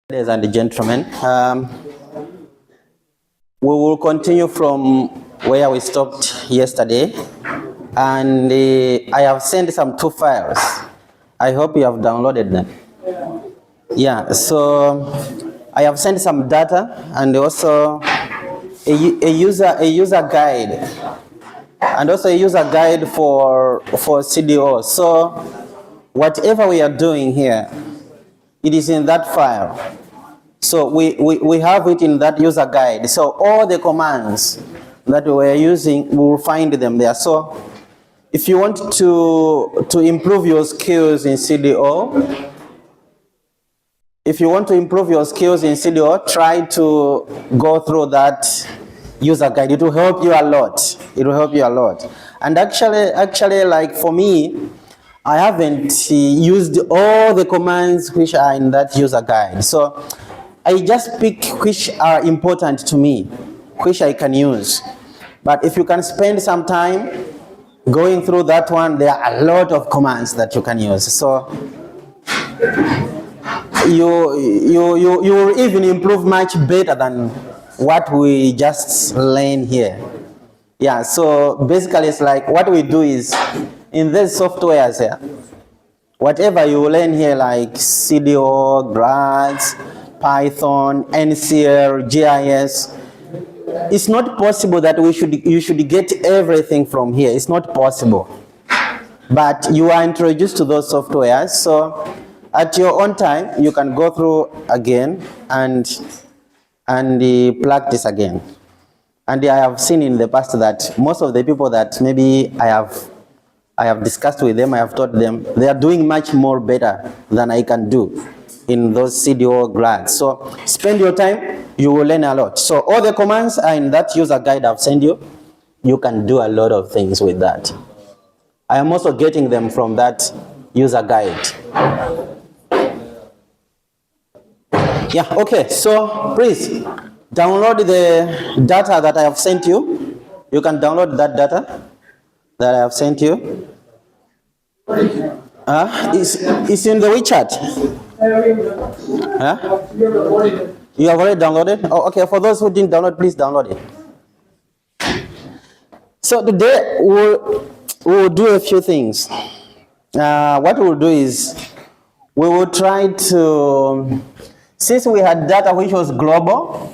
Ladies and gentlemen, we will continue from where we stopped yesterday, and I have sent some 2 files. I hope you have downloaded them. Yeah, so I have sent some data and also a user guide, and also a user guide for CDO. So whatever we are doing here, it is in that file. So we have it in that user guide. So all the commands that we are using, we will find them there. So if you want to improve your skills in CDO, try to go through that user guide. It will help you a lot. And actually, like for me, I haven't used all the commands which are in that user guide. So I just pick which are important to me, which I can use. But if you can spend some time going through that one, there are a lot of commands that you can use. So you will even improve much better than what we just learned here. Yeah, so basically it's like what we do is in these softwares here, whatever you learn here like CDO, GrADS, Python, NCL, GIS, it's not possible that you should get everything from here. It's not possible. But you are introduced to those softwares, so at your own time, you can go through again and practice again. And I have seen in the past that most of the people that maybe I have discussed with them, I have taught them, they are doing much more better than I can do in those CDO GrADs. So spend your time, you will learn a lot. So all the commands are in that user guide I've sent you. You can do a lot of things with that. I am also getting them from that user guide. Yeah, okay, so please download the data that I have sent you. You can download that data that I have sent you. It's in the WeChat. Huh? You have already downloaded? Oh, okay, for those who didn't download, please download it. So today we'll do a few things. What we'll do is we will try to, since we had data which was global,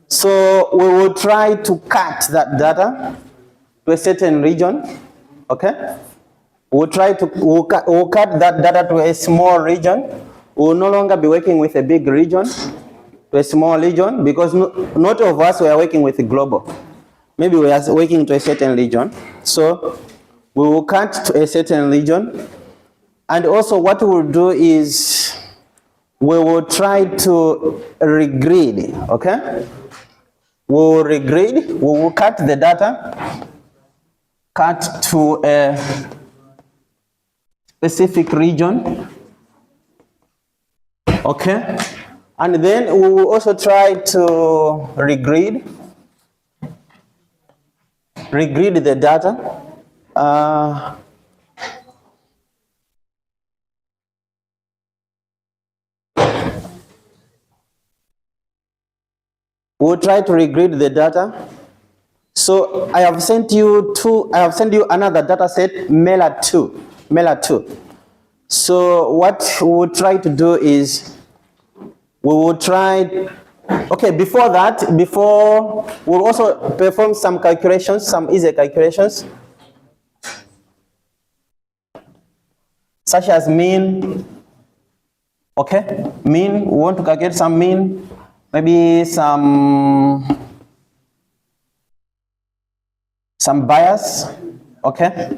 so we will try to cut that data to a certain region, okay? We'll cut that data to a small region. We'll no longer be working with a big region, to a small region, because not all of us were working with global. Maybe we are working to a certain region. So we will cut to a certain region. And also what we will do is we will try to regrid, okay? We will regrid, we will cut the data, cut to a specific region, okay? And then we will also try to regrid the data. We'll try to regrid the data. So I have sent you another data set, Mela 2. So what we will try to do is we'll also perform some calculations, some easy calculations, such as mean, okay? Mean, we want to calculate some mean, maybe some bias, okay?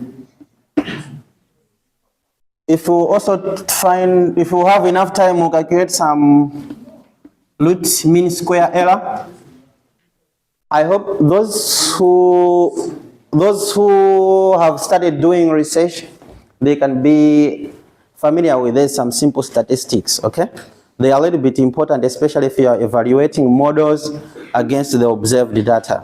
If we have enough time, we'll calculate some root mean square error. I hope those who have started doing research, they can be familiar with some simple statistics, okay? They are a little bit important, especially if you are evaluating models against the observed data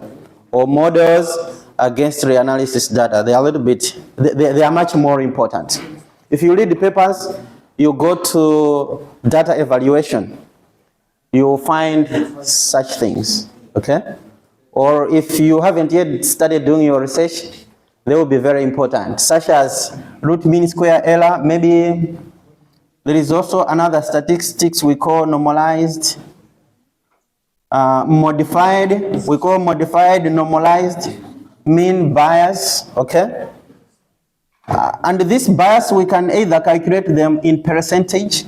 or models against reanalysis data. They are a little bit, they are much more important. If you read the papers, you go to data evaluation, you will find such things, okay? Or if you haven't yet started doing your research, they will be very important, such as root mean square error. Maybe there is also another statistics we call normalized, modified, we call modified normalized mean bias, okay? And this bias, we can either calculate them in percentage,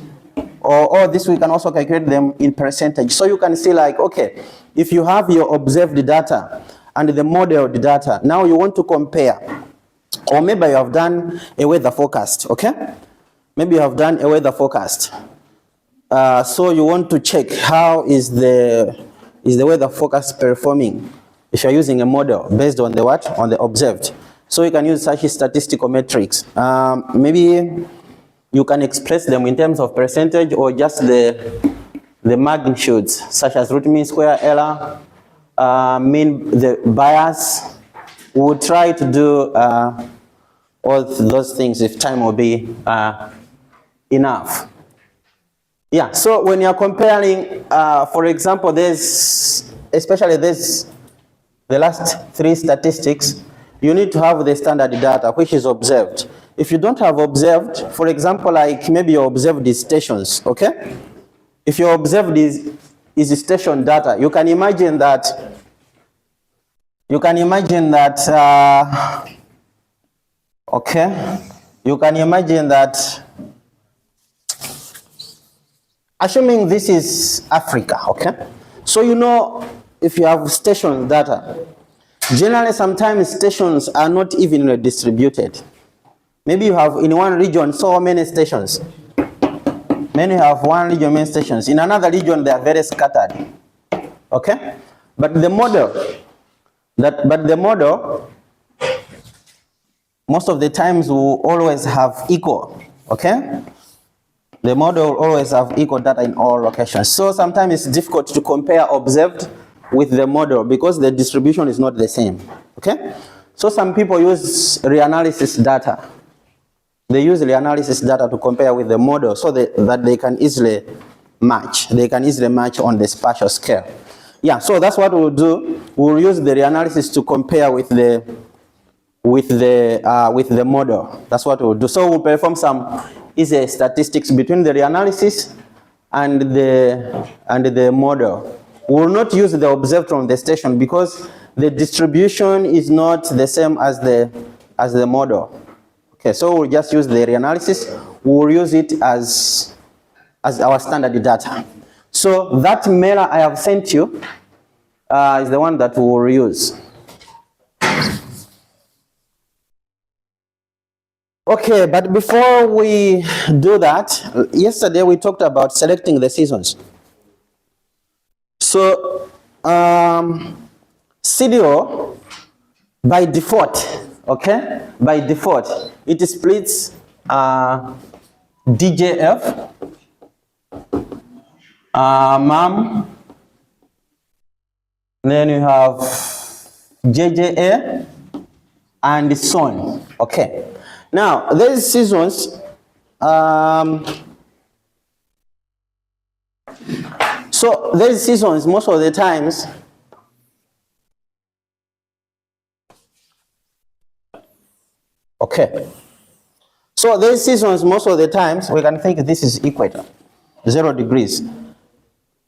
or this we can also calculate them in percentage. So you can see like, okay, if you have your observed data and the modeled data, now you want to compare, or maybe you have done a weather forecast, okay? Maybe you have done a weather forecast. So you want to check how is the weather forecast performing if you're using a model based on the what? On the observed. So you can use such statistical metrics. Maybe you can express them in terms of percentage or just the magnitudes, such as root mean square error, mean the bias. We'll try to do all those things if time will be enough. Yeah, so when you're comparing, for example, especially the last three statistics, you need to have the standard data, which is observed. If you don't have observed, for example, like maybe your observed is stations, okay? If your observed is station data, you can imagine that, okay? You can imagine that, assuming this is Africa, okay? So you know, if you have station data, generally sometimes stations are not evenly distributed. Maybe you have in one region so many stations. Many have one region many stations. In another region they are very scattered. Okay? But the model, most of the times will always have equal. Okay? The model will always have equal data in all locations. So sometimes it's difficult to compare observed with the model because the distribution is not the same. Okay? So some people use reanalysis data. They use reanalysis data to compare with the model so that they can easily match. They can easily match on the spatial scale. Yeah, so that's what we'll do. We'll use the reanalysis to compare with the model. That's what we'll do. So we'll perform some easy statistics between the reanalysis and the model. We will not use the observed from the station because the distribution is not the same as the model. Okay, so we'll just use the reanalysis. We'll use it as our standard data. So that mail I have sent you is the one that we will use. Okay, but before we do that, yesterday we talked about selecting the seasons. So CDO by default, okay, by default, it splits DJF, MAM, then you have JJA, and so on. Okay. Now, these seasons, so these seasons, most of the times, okay. So these seasons, most of the times, we can think this is equator, 0 degrees.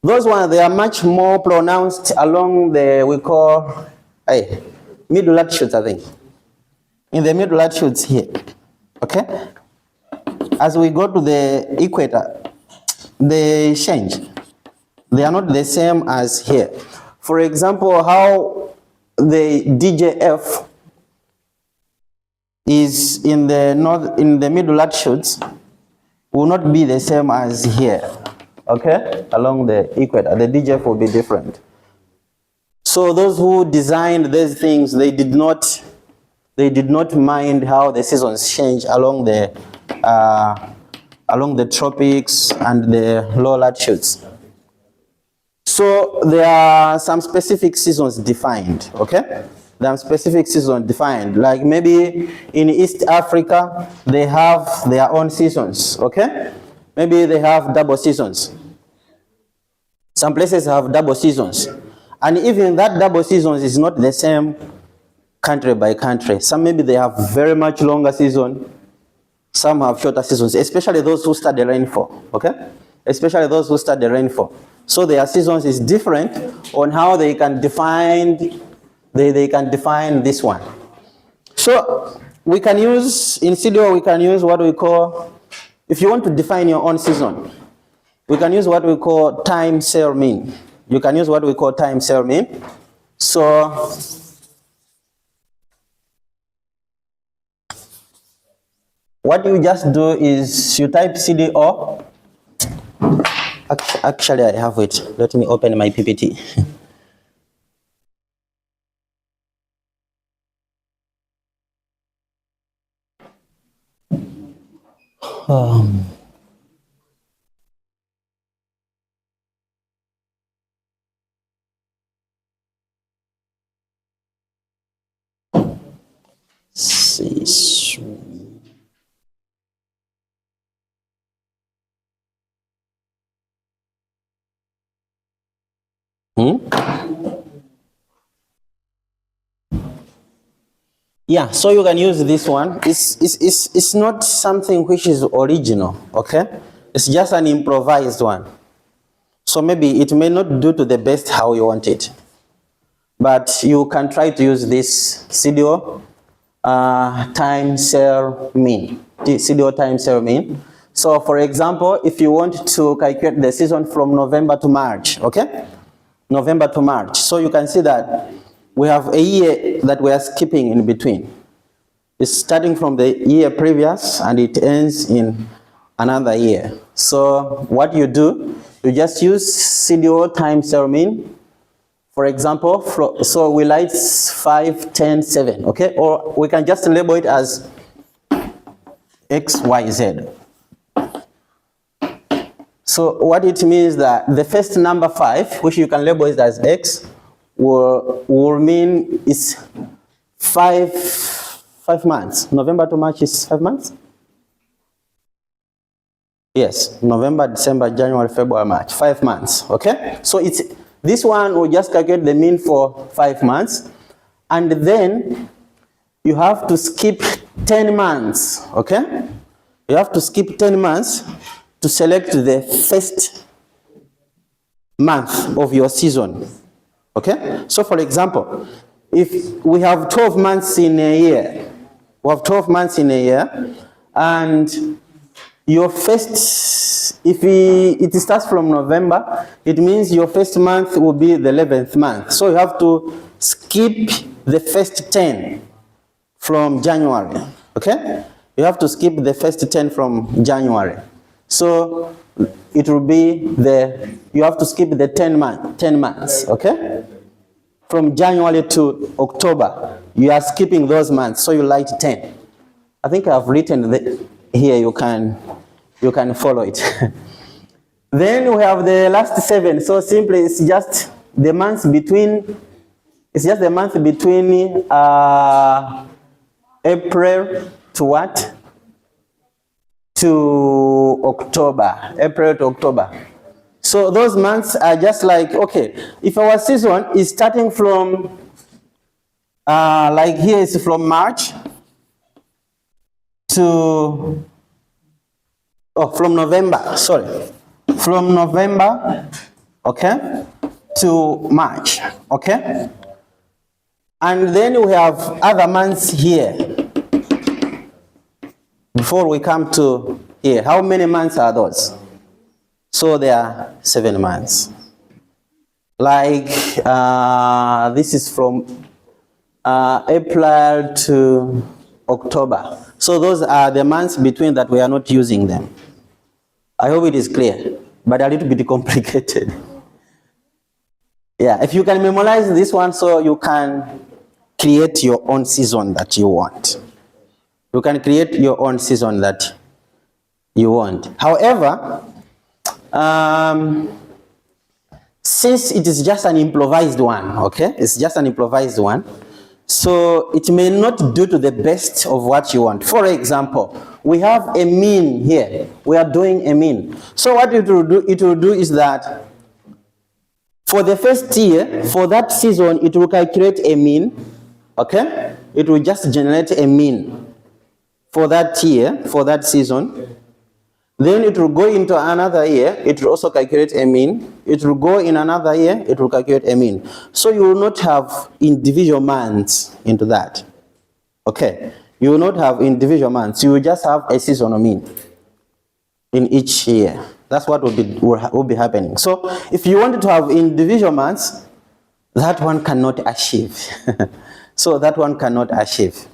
Those ones, they are much more pronounced along the, we call, middle latitudes, I think. In the middle latitudes here, okay? As we go to the equator, they change. They are not the same as here. For example, how the DJF is in the middle latitudes will not be the same as here, okay? Along the equator, the DJF will be different. So those who designed these things, they did not mind how the seasons change along the tropics and the low latitudes. So there are some specific seasons defined, okay? There are specific seasons defined, like maybe in East Africa, they have their own seasons, okay? Maybe they have double seasons. Some places have double seasons. And even that double seasons is not the same country by country. Some maybe they have very much longer season. Some have shorter seasons, especially those who study rainfall, okay? Especially those who study rainfall. So their seasons is different on how they can define, they can define this one. So we can use, in CDO, we can use what we call, if you want to define your own season, we can use what we call time cell mean. You can use what we call time cell mean. So what you just do is you type CDO. Actually, I have it. Let me open my PPT. Yeah, so you can use this one. It's not something which is original, okay? It's just an improvised one. So maybe it may not do to the best how you want it. But you can try to use this CDO time cell mean. CDO time cell mean. So for example, if you want to calculate the season from November to March, okay? November to March. So you can see that we have a year that we are skipping in between. It's starting from the year previous and it ends in another year. So what you do, you just use CDO time cell mean. For example, so we like 5, 10, 7, okay? Or we can just label it as X, Y, Z. So what it means that the first number 5, which you can label it as X, will mean it's 5 months. November to March is 5 months? Yes, November, December, January, February, March, 5 months, okay? So it's, this one will just calculate the mean for 5 months, and then you have to skip 10 months, okay? You have to skip 10 months to select the first month of your season, okay? So for example, if we have 12 months in a year, we have 12 months in a year, and your first, if it starts from November, it means your first month will be the 11th month. So you have to skip the first 10 from January, okay? You have to skip the first 10 from January. So it will be you have to skip the 10 months, okay? From January to October, you are skipping those months, so you write 10. I think I've written here, you can follow it. Then we have the last 7. So simply it's just the months between, April to what? To October, April to October. So those months are just like, okay, if our season is starting from, like here is from March to, from November, sorry. From November, okay, to March, okay? And then we have other months here. Before we come to here, how many months are those? So there are 7 months. Like this is from April to October. So those are the months between that we are not using them. I hope it is clear, but a little bit complicated. Yeah, if you can memorize this one, so you can create your own season that you want. You can create your own season that you want. However, since it is just an improvised one, okay? It's just an improvised one. So it may not do to the best of what you want. For example, we have a mean here. We are doing a mean. So what it will do is that for the first year, for that season, it will calculate a mean, okay? It will just generate a mean for that year, for that season. Then it will go into another year, it will also calculate a mean. It will go in another year, it will calculate a mean. So you will not have individual months into that. Okay, you will not have individual months, you will just have a seasonal mean in each year. That's what will be happening. So if you wanted to have individual months, that one cannot achieve. So that one cannot achieve.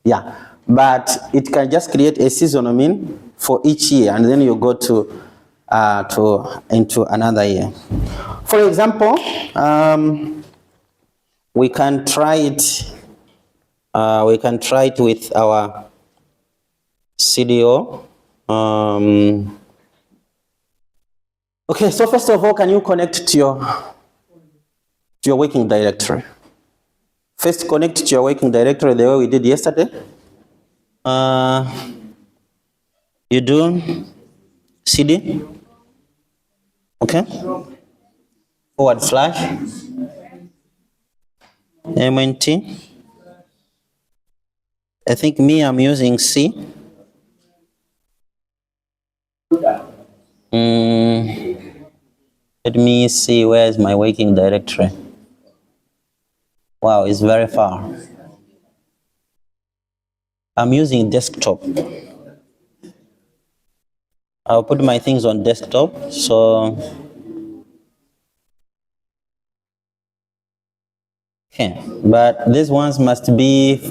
Yeah, but it can just create a seasonal mean for each year, and then you go into another year. For example, we can try it. We can try it with our CDO. Okay, so first of all, can you connect to your working directory? First, connect to your working directory the way we did yesterday. You do CD, okay, / MNT. I think I'm using C. Let me see, where's my working directory? Wow, it's very far. I'm using desktop. I'll put my things on desktop, so. Okay, but these ones must be /.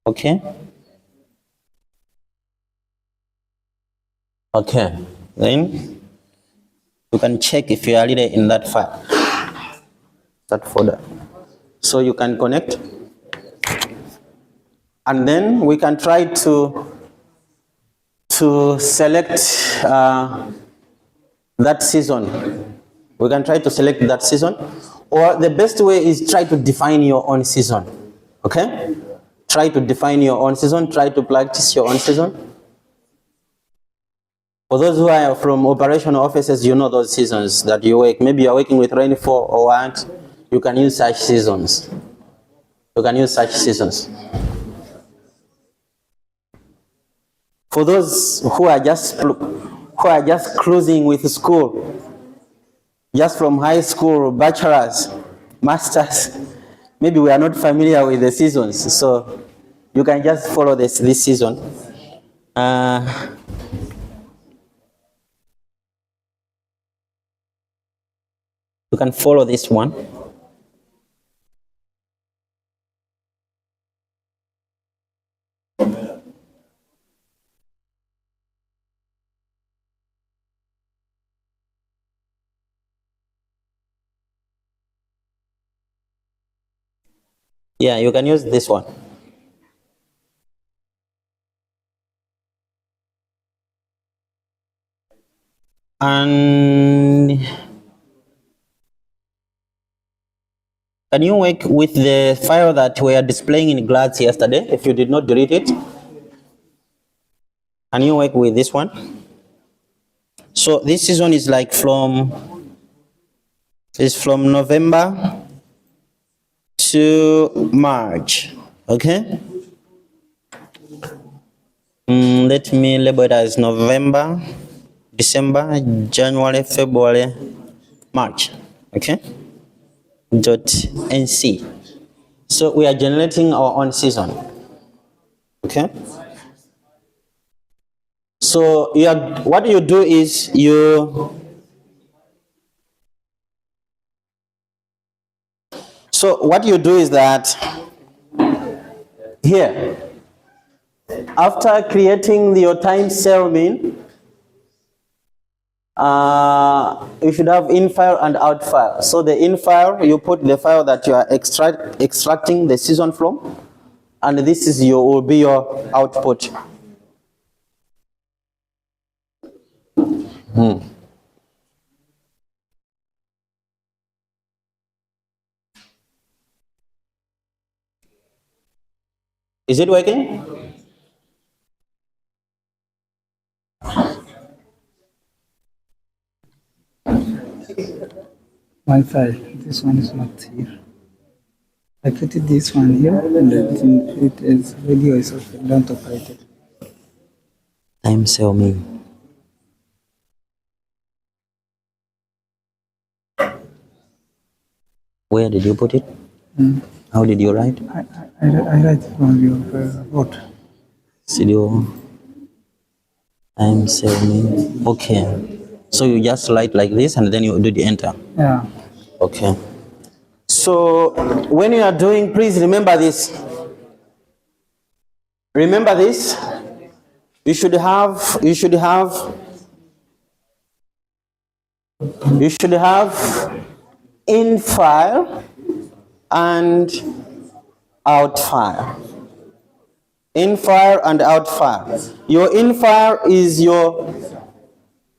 Okay. Okay, then you can check if you are really in that file, that folder. So you can connect, and then we can try to select that season. We can try to select that season, or the best way is try to define your own season. Okay? Try to define your own season, try to practice your own season. For those who are from operational offices, you know those seasons that you work. Maybe you're working with rainfall or what, you can use such seasons. You can use such seasons. For those who are just cruising with school, just from high school, bachelor's, master's, maybe we are not familiar with the seasons, so you can just follow this season. You can follow this one. Yeah, you can use this one. And can you work with the file that we are displaying in GrADS yesterday, if you did not delete it? Can you work with this one? So this season is like from November to March, okay? Let me label it as November, December, January, February, March, okay? .NC. So we are generating our own season, okay? So what you do is that here, after creating your time cell mean, you should have in file and out file. So the in file, you put the file that you are extracting the season from, and this is will be your output. Is it working? My file. This one is not here. I put this one here, and it is video is okay. Don't operate it. Time cell me. Where did you put it? How did you write? I write it on your board. CDO. Time cell me. Okay. So you just write like this and then you do the enter. Yeah. Okay. So when you are doing, please remember this. Remember this. You should have in file and out file. In file and out file. Your in file is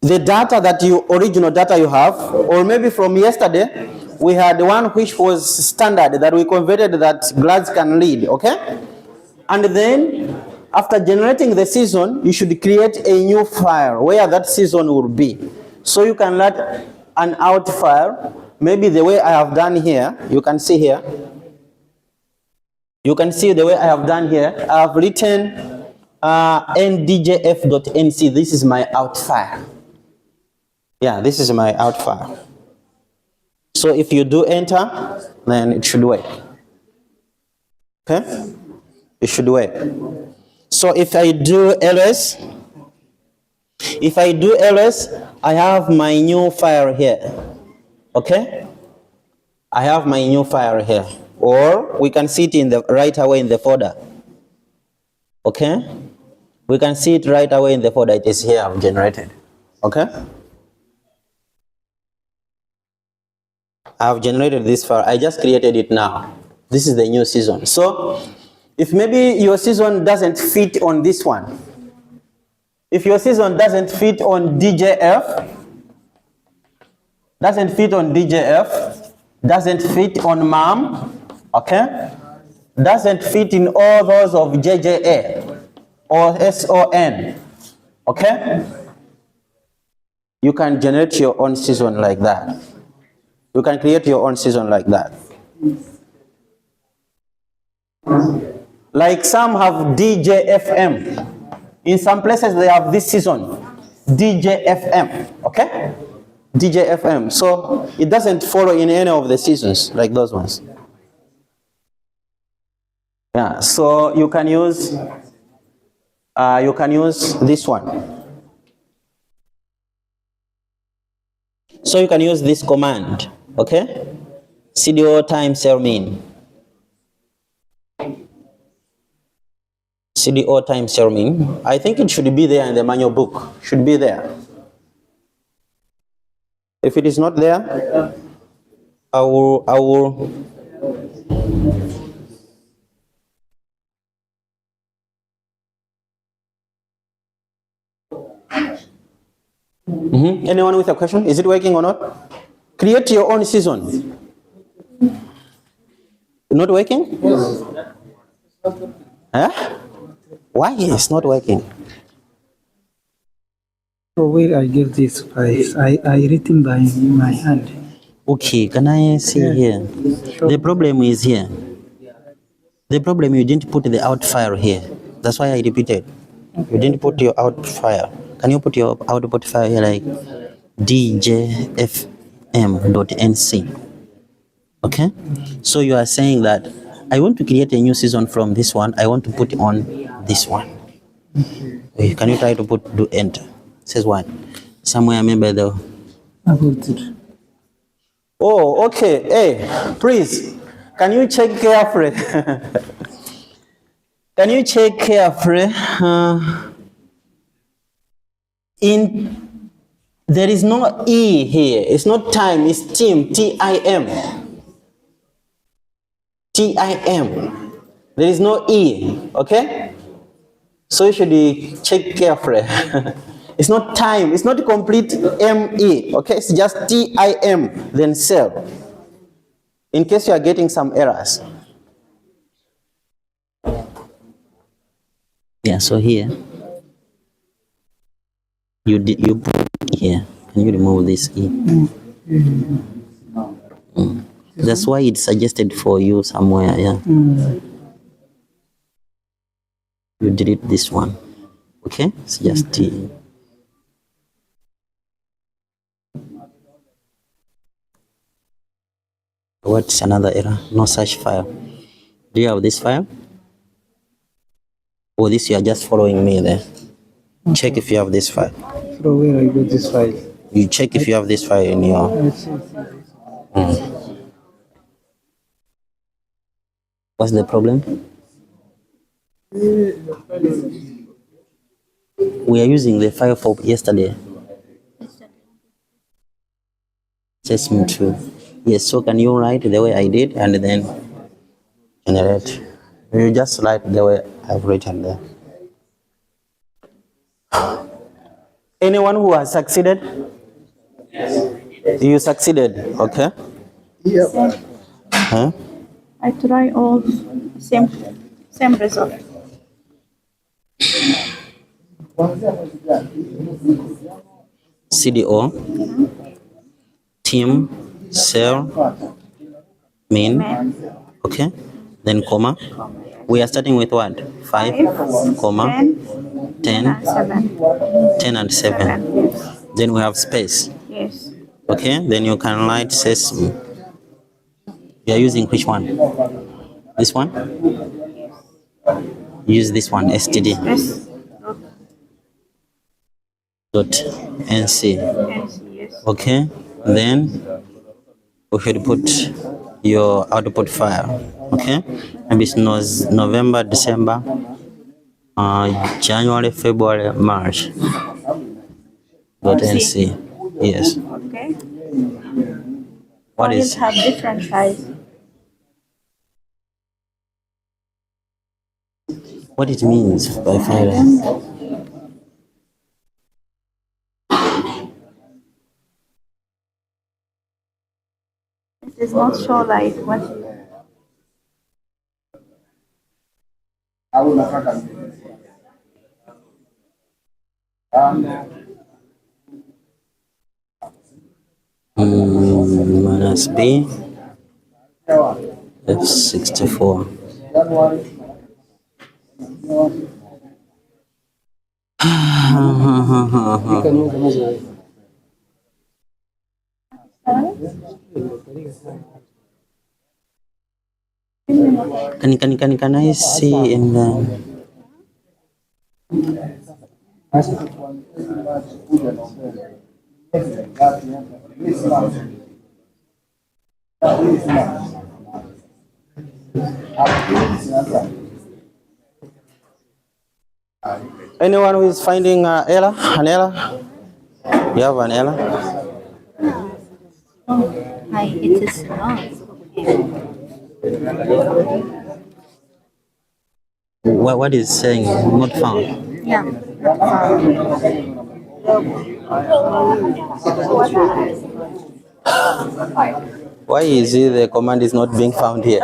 the data that original data you have, or maybe from yesterday we had one which was standard that we converted that GrADS can read, okay? And then after generating the season, you should create a new file where that season will be. So you can write an out file, maybe the way I have done here. You can see here. You can see the way I have done here. I have written ndjf.nc. This is my out file. Yeah, this is my out file. So if you do enter, then it should work. Okay? It should work. So if I do ls, I have my new file here. Okay? I have my new file here. Or we can see it right away in the folder. Okay? We can see it right away in the folder. It is here, I've generated. Okay? I've generated this file. I just created it now. This is the new season. So if maybe your season doesn't fit on this one, if your season doesn't fit on DJF, doesn't fit on MAM, okay, doesn't fit in all those of JJA or SON, okay, you can generate your own season like that. You can create your own season like that. Like some have DJFM. In some places they have this season, DJFM, okay? DJFM. So it doesn't follow in any of the seasons like those ones. Yeah, so you can use this one. So you can use this command, okay? CDO times mean. CDO times mean. I think it should be there in the manual book. Should be there. If it is not there, I will Anyone with a question? Is it working or not? Create your own season. Not working? Yes. Huh? Why it's not working? So where I give this files, I written by my hand. Okay, can I see here? Sure. The problem is here. The problem, you didn't put the out file here. That's why I repeated. Okay. You didn't put your out file. Can you put your output file here like djfm.nc? Okay? So you are saying that I want to create a new season from this one. I want to put it on this one. Okay. Can you try to do enter? It says what? Somewhere maybe the... I put it. Oh, okay. Hey, please, can you check carefully? Can you check carefully? There is no E here. It's not time, it's team, T-I-M. T-I-M. There is no E, okay? So you should check carefully. It's not time, it's not complete ME, okay? It's just TIM, then cell. In case you are getting some errors. Yeah, so here, you put here. Can you remove this E? That's why it's suggested for you somewhere, yeah. You delete this one, okay? It's just T. What's another error? No such file. Do you have this file? Or this you are just following me there? Check if you have this file. From where I got this file? You check if you have this file in your... What's the problem? We are using the file for yesterday. Assessment 2. Yes, so can you write the way I did and then generate? You just write the way I've written there. Anyone who has succeeded? You succeeded, okay? Yep. Huh? I try all same result. CDO, team, cell, mean, okay? Then comma. We are starting with what? 5, comma, 10, 10 and 7. Yes. Then we have space. Yes. Okay, then you can write sesame. You are using which one? This one? Use this one, std. Yes. Dot nc. Yes. Okay, then we should put your output file. Okay, maybe it's November, December, January, February, March. Dot nc. Yes. Okay. What is? Files have different size. What it means by file? It does not show like what. Minus B F64. Can I see in the anyone who is finding an error? You have an error? Hi, it is not. What is saying? Not found. Yeah. Why is it the command is not being found here?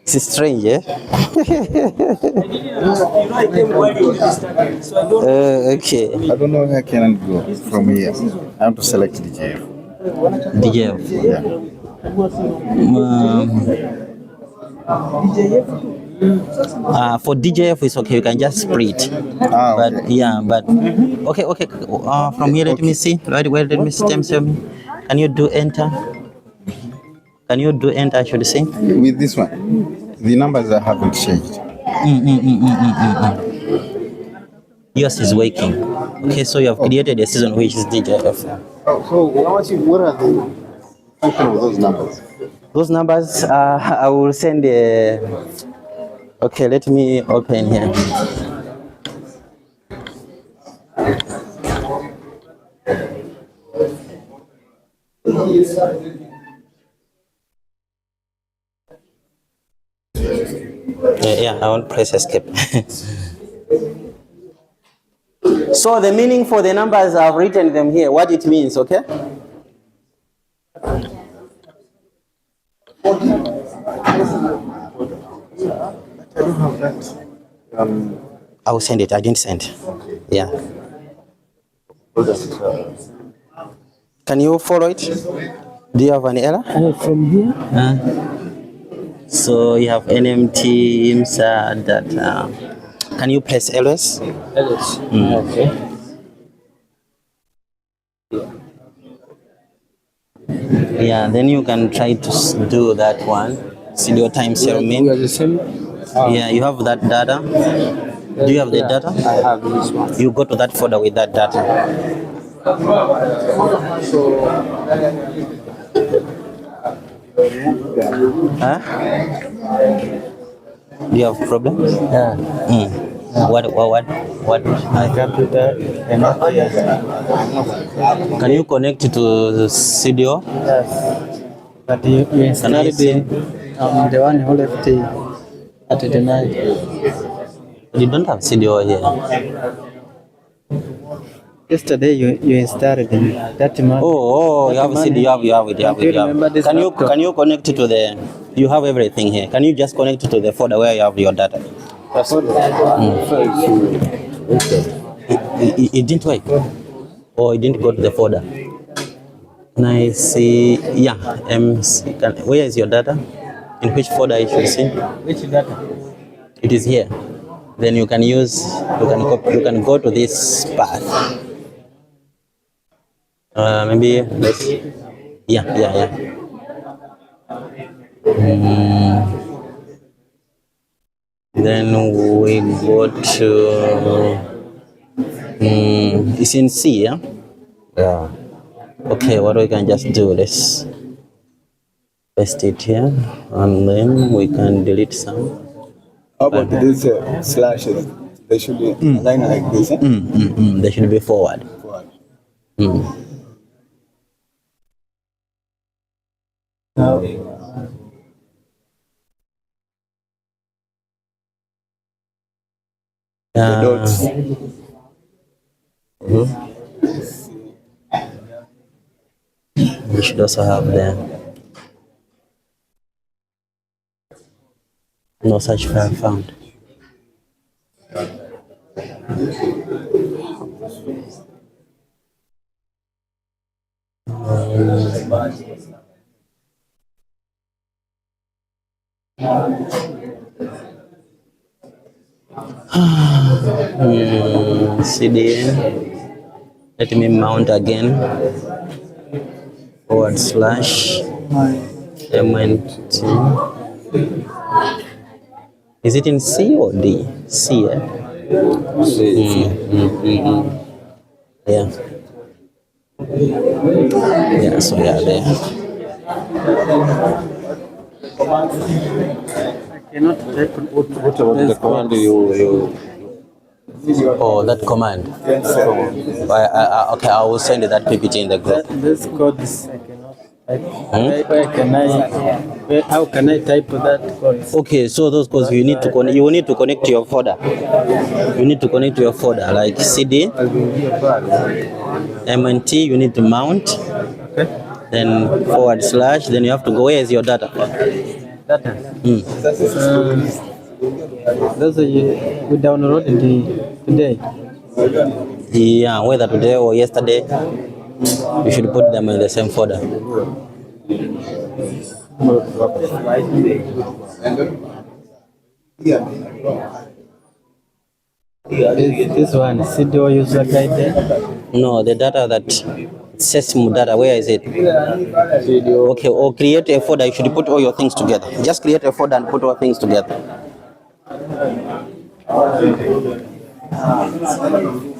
It's strange, eh? Okay. I don't know where can I go from here. I have to select DJF. DJF. Yeah. For DJF it's okay. You can just split. But Okay. yeah, but okay. From here, let me see. Right where? Let me tell me. Can you do enter? Can you do enter? I should say. With this one, the numbers haven't changed. Yours is working. Okay, so you have created a season which is DJF. So what are the function of those numbers? Those numbers, I will send a... Okay, let me open here. Yeah, I won't press escape. So the meaning for the numbers, I've written them here, what it means, okay? I don't have that. I will send it, I didn't send. Yeah. Can you follow it? Do you have an error? From here? So you have NMT, IMSA, data. Can you press LS? LS. Okay. Yeah, then you can try to do that one. CDO time cell mean. We are the same. Yeah, you have that data. Do you have the data? I have this one. You go to that folder with that data. Huh? Do you have problems? Yeah. What? I can't do that. Can you connect to the CDO? Yes. But you Can I installed see? the one who left at the night. You don't have CDO here. Yesterday you installed that month. Oh, you have CDO. You have it. Remember this laptop? Can you connect to the? You have everything here. Can you just connect to the folder where you have your data? It didn't work. Or it didn't go to the folder. Can I see? Yeah, MC. Where is your data? In which folder I should see? Which data? It is here. Then you can use. You can go to this path. Maybe let's. Yeah. Then we go to. It's in C, yeah. Yeah. Okay, what we can just do, let's paste it here, and then we can delete some. How about these slashes? They should be aligned like this. They should be forward. Forward. The dots. We should also have the no such file found. CDN. Let me mount again. / MNT. Is it in C or D? C, eh? Yeah. Yeah, so yeah, there. Cannot type What about the command you Oh, that command. Okay, I will send that PPT in the group. This codes I cannot type. How can I type that code? Okay, so those codes you need to you will need to connect to your folder. You need to connect to your folder like CD, MNT. You need to mount. Okay. Then / then you have to go. Where is your data? Data. Those we downloaded today. Yeah, whether today or yesterday, you should put them in the same folder. This one, CDO user guide there. No, the data that SESM data, where is it? Okay, or create a folder. You should put all your things together. Just create a folder and put all things together.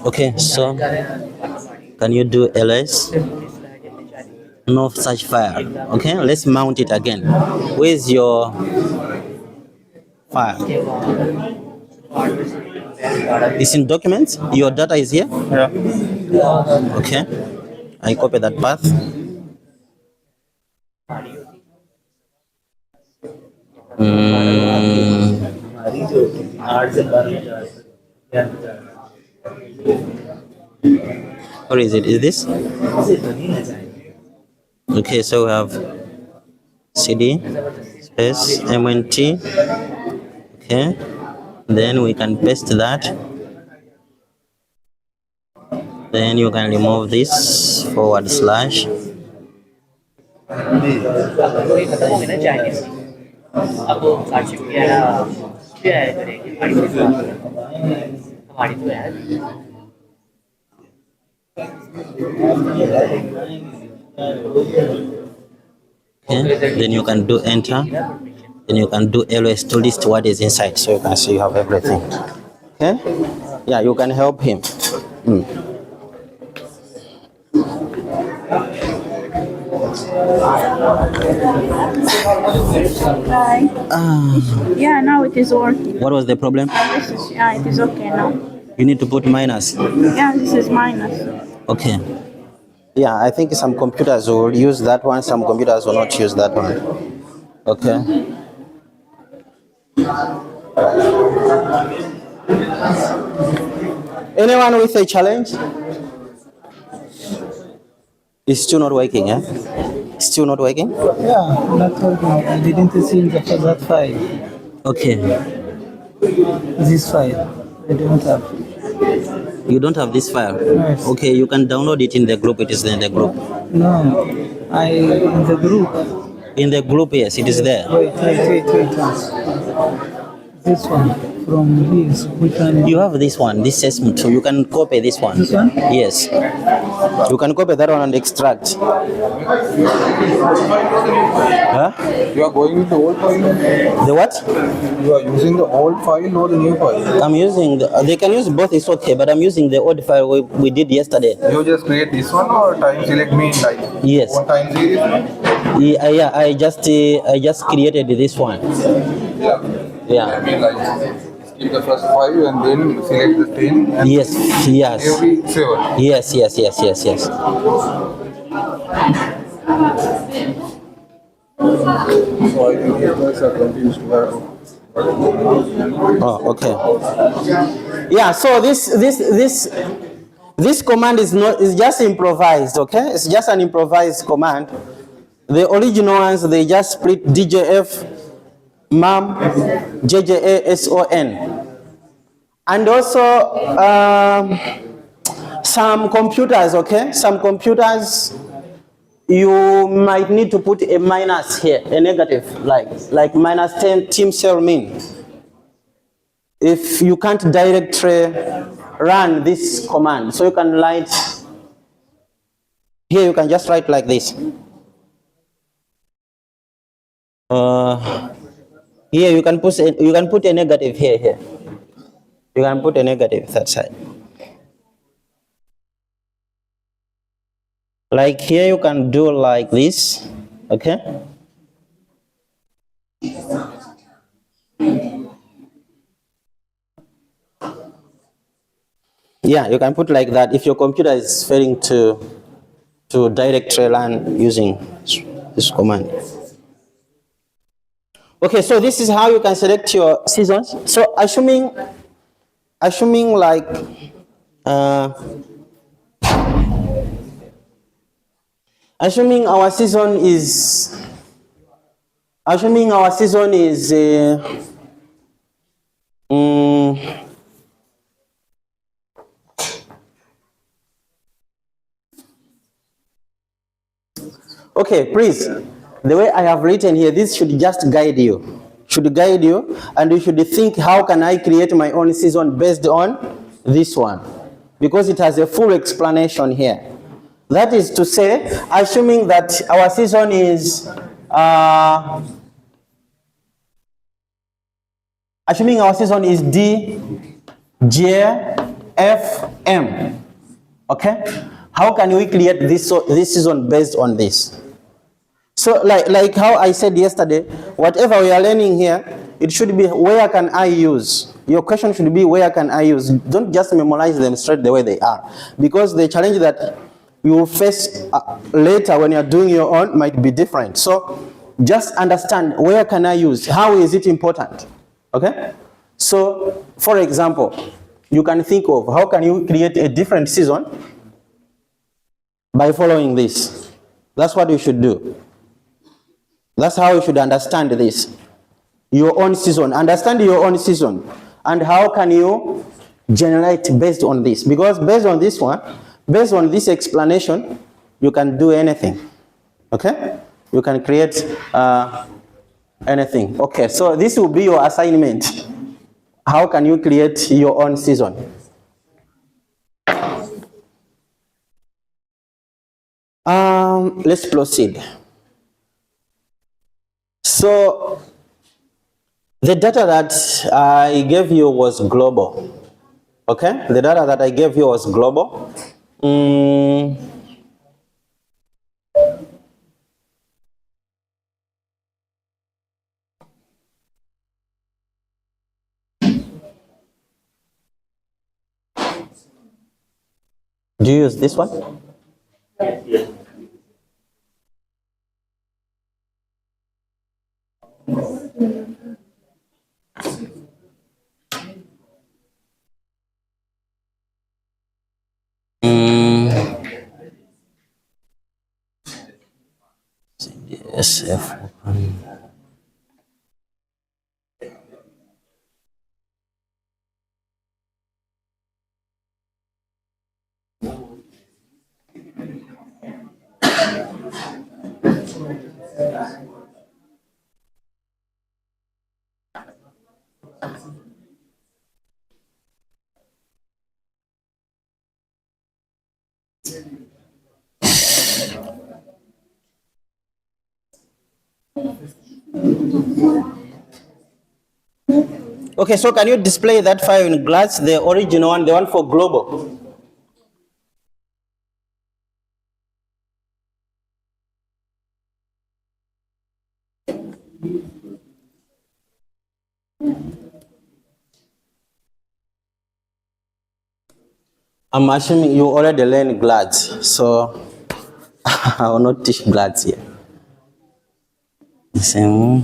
Okay, so can you do ls? No such file. Okay, let's mount it again. Where's your file? It's in documents. Your data is here. Yeah. Okay, I copy that path. Or is it? Is this? Okay, so we have CD space MNT. Okay, then we can paste that. Then you can remove this forward slash. Okay, then you can do enter. Then you can do ls to list what is inside, so you can see you have everything. Okay, yeah, you can help him. Right. Yeah, now it is working. What was the problem? Yeah, it is okay now. You need to put minus. Yeah, this is minus. Okay. Yeah, I think some computers will use that one, some computers will not use that one. Okay. Anyone with a challenge? It's still not working, eh? Still not working? Yeah, not working. I didn't see that file. Okay. This file. I don't have. You don't have this file? Yes. Okay, you can download it in the group. It is in the group. No, in the group. In the group, yes, it is there. Wait. This one from this we can. You have this one, this assessment, so you can copy this one. This one? Yes. You can copy that one and extract. Huh? You are going with the old file? The what? You are using the old file or the new file? I'm using, they can use both, it's okay, but I'm using the old file we did yesterday. You just create this one or time select mean like Yes. one time series? Yeah, I just created this one. Yeah. Yeah. I mean like skip the first 5 and then select the 10 and Yes. every 7. Yes. So I think you guys are confused where. Oh, okay. Yeah, so this command is just improvised, okay? It's just an improvised command. The original ones, they just split DJF, MAM, JJASON. And also some computers, okay? Some computers, you might need to put a minus here, a negative, like minus 10 team cell mean. If you can't directly run this command, so you can write, here you can just write like this. Here you can put a negative here. You can put a negative that side. Like here you can do like this, okay? Yeah, you can put like that if your computer is failing to directly run using this command. Okay, so this is how you can select your seasons. So assuming like assuming our season is okay, please, the way I have written here, this should just guide you. And you should think, how can I create my own season based on this one? Because it has a full explanation here. That is to say, assuming that our season is D, J, F, M. Okay? How can we create this season based on this? So like how I said yesterday, whatever we are learning here, it should be where can I use? Your question should be where can I use? Don't just memorize them straight the way they are. Because the challenge that you will face later when you're doing your own might be different. So just understand, where can I use? How is it important? Okay? So, for example, you can think of. How can you create a different season? By following this. That's what you should do. That's how you should understand this. Your own season. Understand your own season. And how can you generate based on this? Because based on this one, based on this explanation, you can do anything. Okay? You can create anything. Okay, so this will be your assignment. How can you create your own season? Let's proceed. So the data that I gave you was global. Okay, the data that I gave you was global. Do you use this one? Yeah. CDSF. Okay, so can you display that file in GrADS, the original one, the one for global? I'm assuming you already learned GrADS, so I will not teach GrADS here. Same.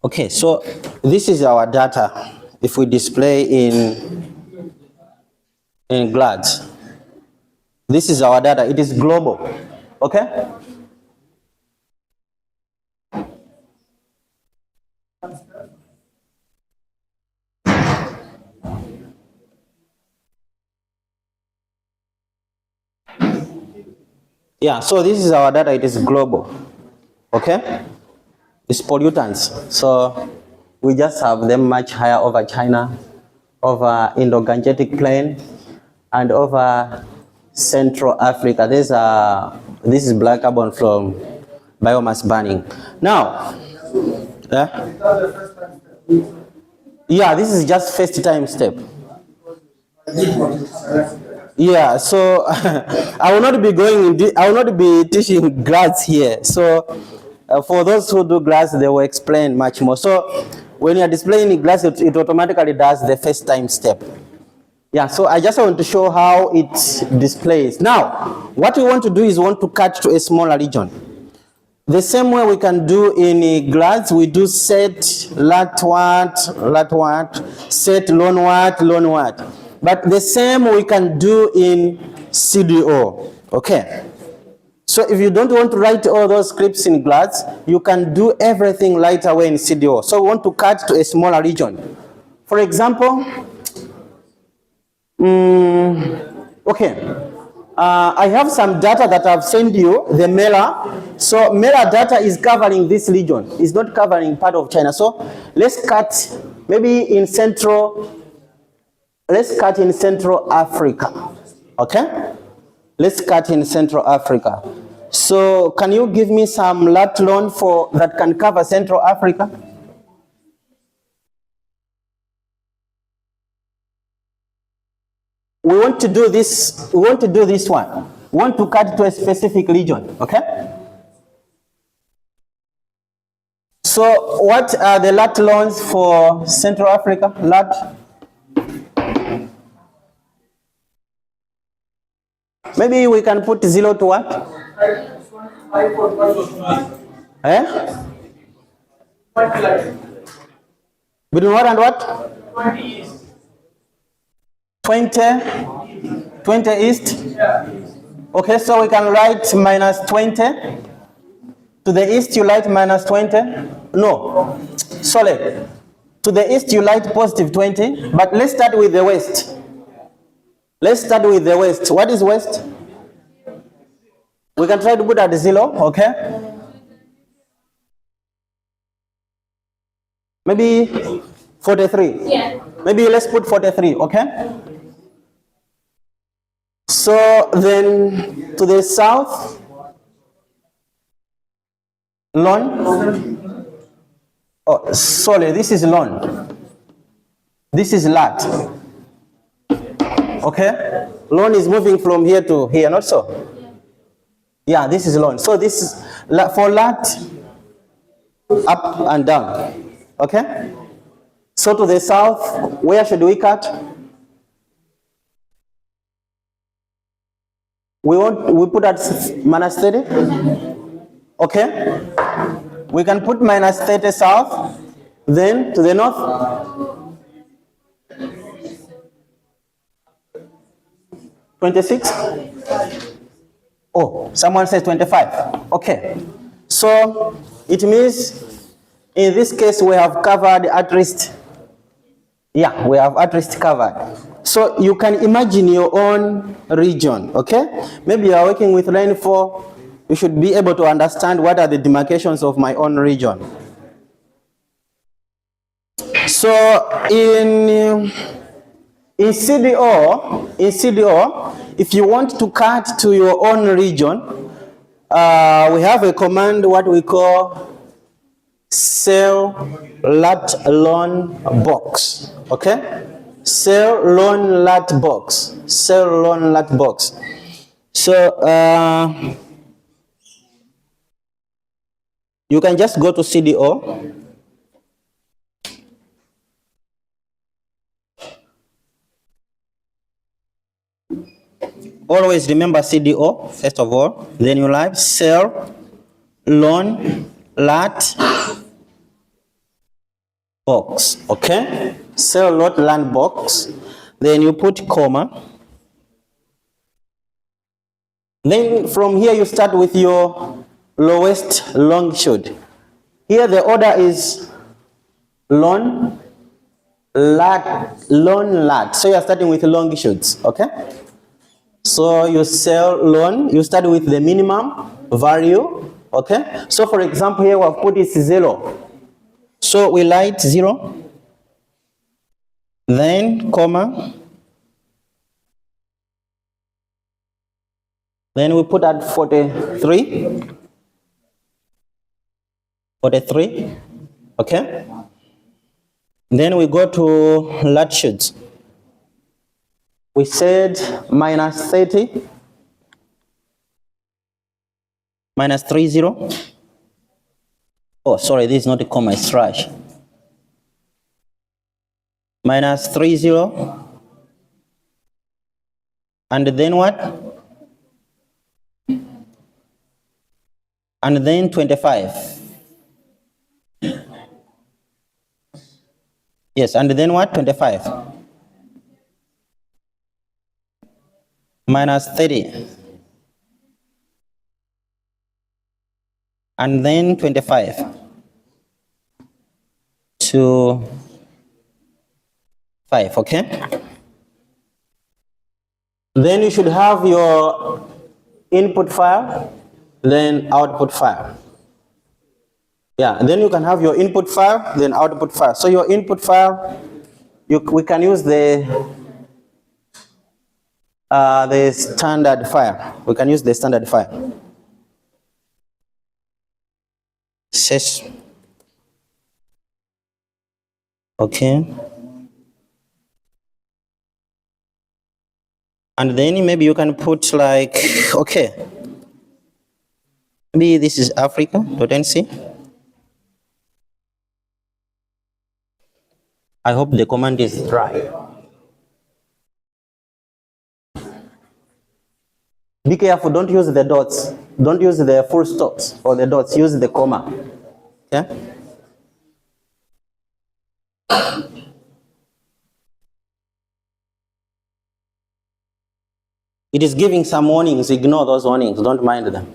Okay, so this is our data. If we display in GrADS, this is our data. It is global. Okay? Yeah, so this is our data. It is global. Okay? It's pollutants. So we just have them much higher over China, over Indo-Gangetic Plain, and over Central Africa. This is black carbon from biomass burning. Now, yeah, this is just first time step. Yeah, so I will not be I will not be teaching GrADS here. So for those who do GrADS, they will explain much more. So when you are displaying GrADS, it automatically does the first time step. Yeah, so I just want to show how it displays. Now, what we want to do is we want to cut to a smaller region. The same way we can do in GrADS, we do set lat what, set lon what. But the same we can do in CDO, okay? So if you don't want to write all those scripts in GrADS, you can do everything right away in CDO. So we want to cut to a smaller region. For example, okay. I have some data that I've sent you, the MELA. So MELA data is covering this region. It's not covering part of China. So let's cut maybe in Central let's cut in Central Africa, okay? Let's cut in Central Africa. So can you give me some lat long for that can cover Central Africa? We want to do this one. We want to cut to a specific region, okay? So what are the lat longs for Central Africa? Lat? Maybe we can put 0 to what? Eh? Between what and what? 20 east? Okay, so we can write minus 20. To the east you write minus 20. No, sorry. To the east you write positive 20, but let's start with the west. Let's start with the west. What is west? We can try to put at 0, okay? Maybe 43. Yeah. Maybe let's put 43, okay? So then to the south, long. Oh, sorry, this is long. This is lat. Okay? Long is moving from here to here, not so? Yeah, this is long. So this is for lat, up and down. Okay? So to the south, where should we cut? We put at minus 30. Okay? We can put minus 30 south. Then to the north, 26. Oh, someone says 25. Okay. So it means in this case we have covered at least. Yeah, we have at least covered. So you can imagine your own region, okay? Maybe you are working with rainfall. You should be able to understand what are the demarcations of my own region. So in CDO, if you want to cut to your own region, we have a command what we call cell lat long box. Okay, cell long lat box. Cell long lat box. So you can just go to CDO. Always remember CDO first of all. Then you like cell long lat box. Okay, cell lot lat box. Then you put comma. Then from here you start with your lowest longitude. Here the order is long lat. So you are starting with longitudes. Okay. So you cell long. You start with the minimum value. Okay. So for example here we have put it 0. So we write 0. Then comma. Then we put at 43. 43. Okay. Then we go to latitudes. We said minus 30. Minus 30. Oh, sorry, this is not a comma, it's slash. Minus 30. And then what? And then 25. Yes, and then what? 25. Minus 30. And then 25. To 5, okay? Then you should have your input file, then output file. Yeah, then you can have your input file, then output file. So your input file, we can use the the standard file. We can use the standard file. Sys. Okay. And then maybe you can put like, okay, maybe this is Africa.nc. I hope the command is right. Be careful, don't use the dots. Don't use the full stops or the dots, use the comma. Okay? It is giving some warnings, ignore those warnings, don't mind them.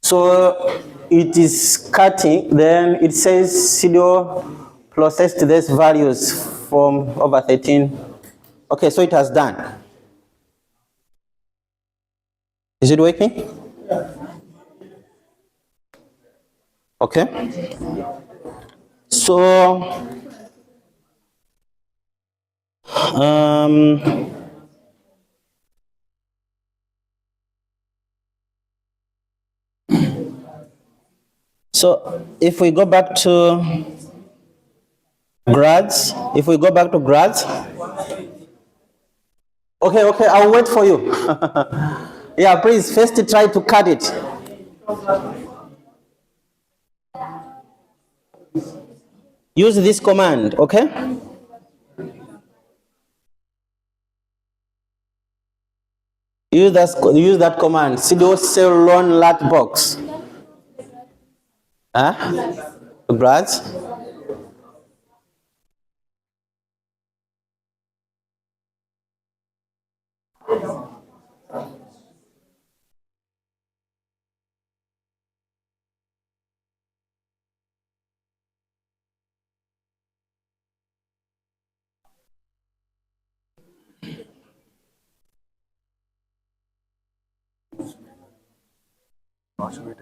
So it is cutting, then it says CDO processed these values from over 13. Okay, so it has done. Is it working? Okay. So, so if we go back to GrADS, okay, I'll wait for you. Yeah, please first try to cut it. Use this command, okay? Use that command, CDO cell loan lat box. GrADS.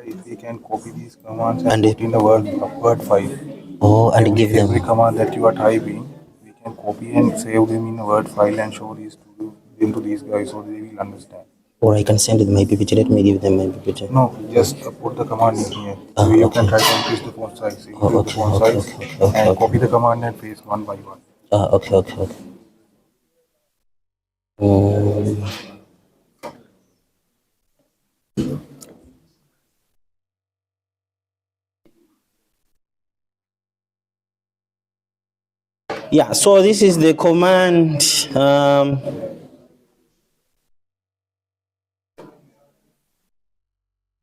If we can copy these commands and put in a word file. Oh, and give them. Every command that you are typing, we can copy and save them in a word file and show these to them to these guys so they will understand. Or I can send it my PPT. Let me give them my PPT. No, just put the command in here. So you can try to increase the font size, increase the font size, and copy the command and paste one by one. Okay. Yeah, so this is the command.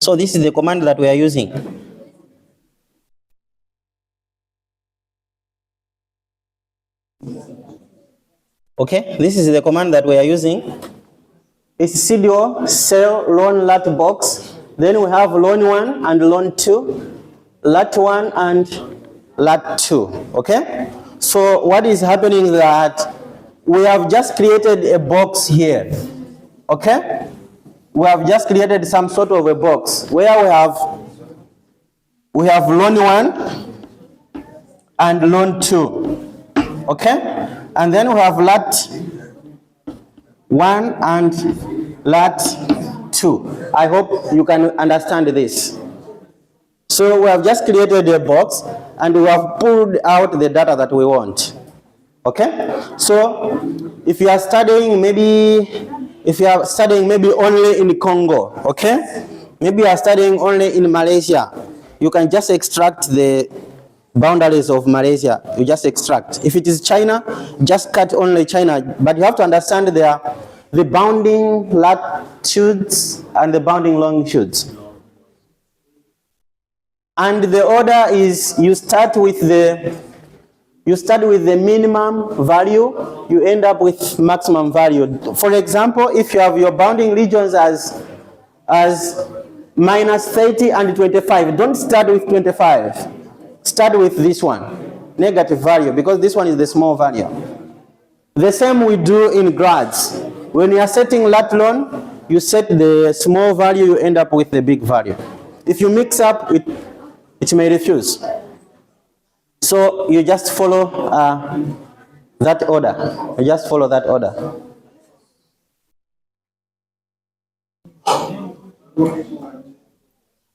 So this is the command that we are using. Okay, this is the command that we are using. It's CDO cell loan lat box. Then we have loan 1 and loan 2, lat 1 and lat 2. Okay? So what is happening is that we have just created a box here. Okay? We have just created some sort of a box where we have loan 1 and loan 2. Okay? And then we have lat 1 and lat 2. I hope you can understand this. So we have just created a box and we have pulled out the data that we want. Okay? So if you are studying maybe only in Congo, okay? Maybe you are studying only in Malaysia, you can just extract the boundaries of Malaysia. You just extract. If it is China, just cut only China. But you have to understand the bounding latitudes and the bounding longitudes. And the order is you start with the minimum value, you end up with maximum value. For example, if you have your bounding regions as minus 30 and 25, don't start with 25. Start with this one, negative value, because this one is the small value. The same we do in GRADS. When you are setting lat lon, you set the small value, you end up with the big value. If you mix up, it may refuse. So you just follow that order. You just follow that order.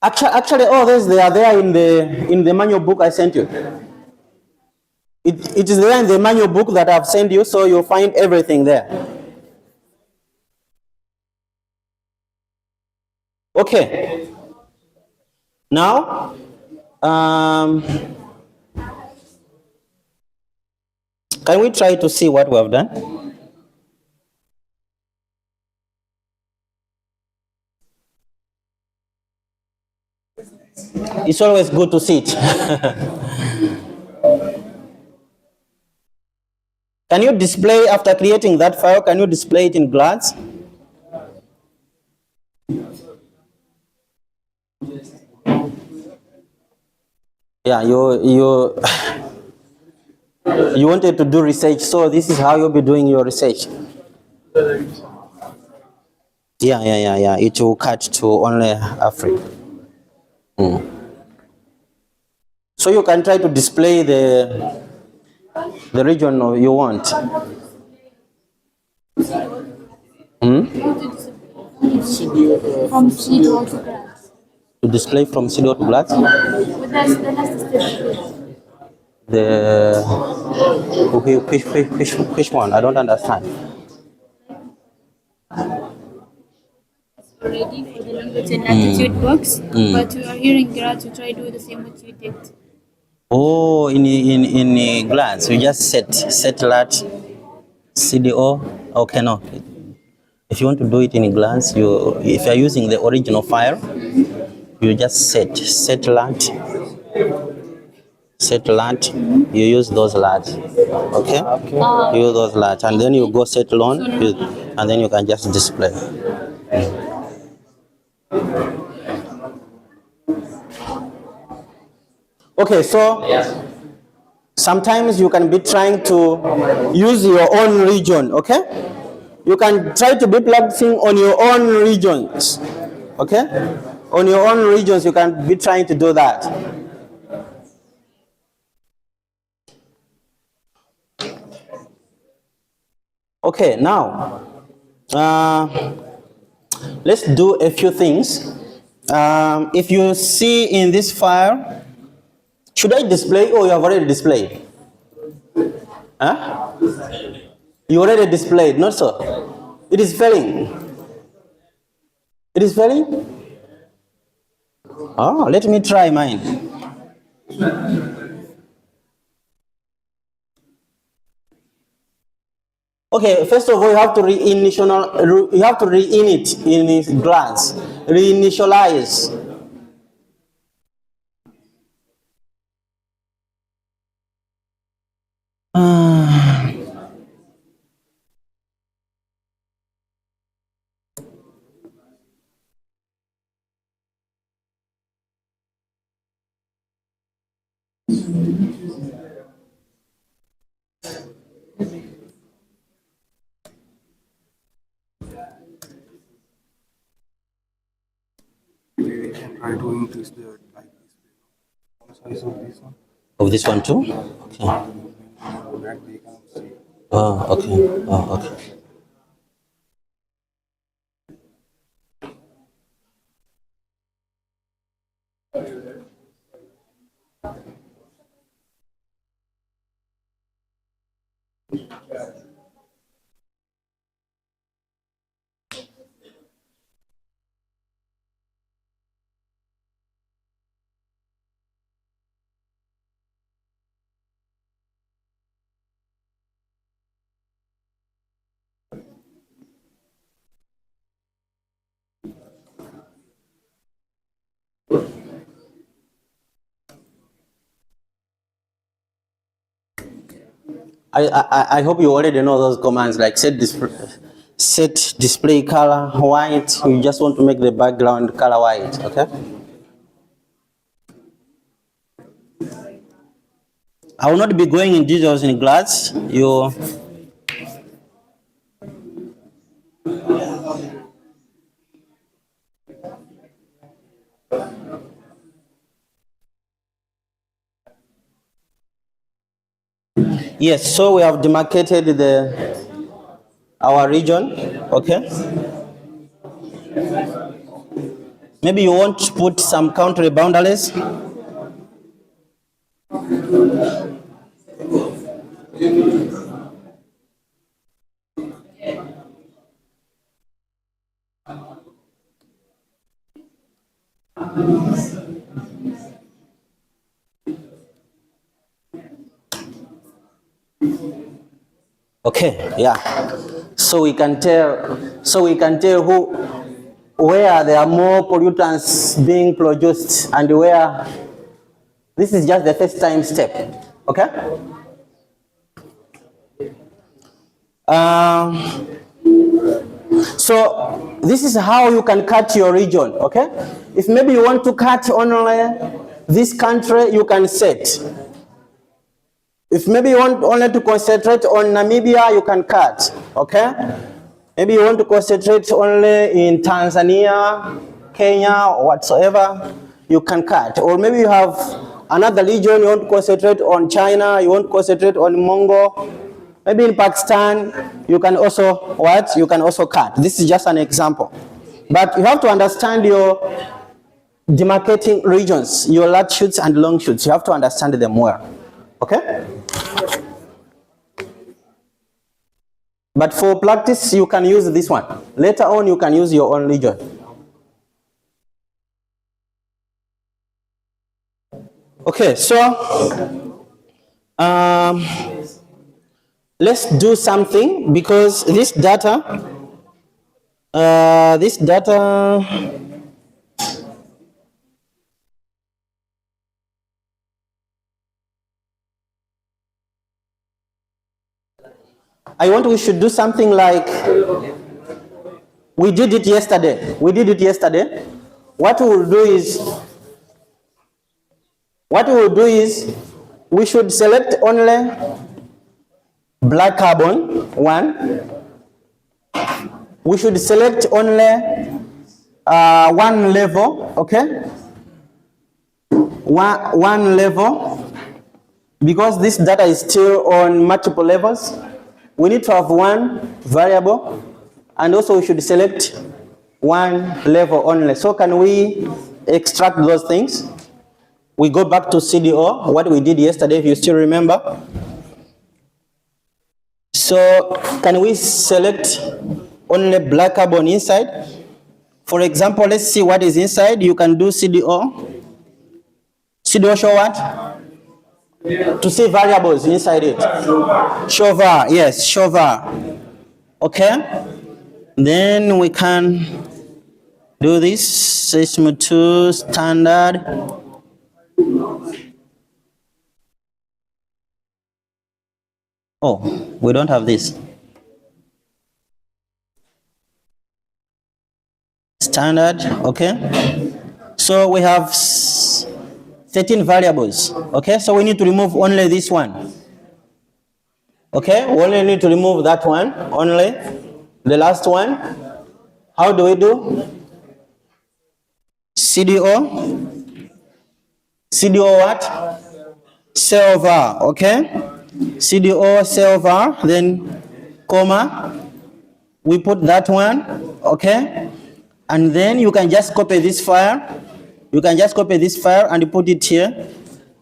Actually, all those they are there in the manual book I sent you. It is there in the manual book that I've sent you, so you'll find everything there. Okay. Now, can we try to see what we have done? It's always good to see it. Can you display, after creating that file, can you display it in GrADS? Yeah, you wanted to do research, so this is how you'll be doing your research. Yeah. It will cut to only Africa. So you can try to display the region you want. From CDO to GrADS. To display from CDO to GrADS? But that's the statistical. Which one? I don't understand. Already for the longitude and latitude box, but we are here in GrADS to try to do the same what you did. Oh, in GrADS, we just set that CDO. Okay, no. If you want to do it in GrADS, if you're using the original file, you just set lat. You use those lats. Okay? You use those lats, and then you go set lon, and then you can just display. Okay, so sometimes you can be trying to use your own region, okay? You can try to be plugged in on your own regions, okay? On your own regions, you can be trying to do that. Okay, now, let's do a few things. If you see in this file, should I display or you have already displayed? Huh? You already displayed, not so? It is failing. It is failing? Oh, let me try mine. Okay, first of all, you have to re-init in GrADS. Reinitialize. We can try to increase the size of this one. Of this one too? Okay. That they can see. Oh, okay. Oh, okay. I hope you already know those commands like set display color white. You just want to make the background color white, okay? I will not be going in details in GrADS. Yes, so we have demarcated our region, okay? Maybe you want to put some country boundaries. Okay, yeah. So we can tell where there are more pollutants being produced and where this is just the first time step. Okay? So this is how you can cut your region, okay? If maybe you want to cut only this country, you can set. If maybe you want only to concentrate on Namibia, you can cut, okay? Maybe you want to concentrate only in Tanzania, Kenya, or whatsoever, you can cut. Or maybe you have another region, you want to concentrate on China, you want to concentrate on Mongo, maybe in Pakistan, you can also, what? You can also cut. This is just an example. But you have to understand your demarcating regions, your latitudes and longitudes. You have to understand them well. Okay? But for practice, you can use this one. Later on, you can use your own region. Okay, so let's do something because this data, I want we should do something like we did it yesterday. What we will do is, we should select only black carbon, 1. We should select only one level, okay? One level, because this data is still on multiple levels. We need to have one variable, and also we should select one level only. So can we extract those things? We go back to CDO, what we did yesterday, if you still remember. So can we select only black carbon inside? For example, let's see what is inside. You can do CDO. CDO show what? To see variables inside it. Show var, yes, show var. Okay? Then we can do this, SysMo2 standard. Oh, we don't have this. Standard, okay? So we have 13 variables, okay? So we need to remove only this one. Okay, we only need to remove that one, only the last one. How do we do? CDO. CDO what? Cell var, okay? CDO cell var, then comma. We put that one, okay? And then you can just copy this file. You can just copy this file and put it here.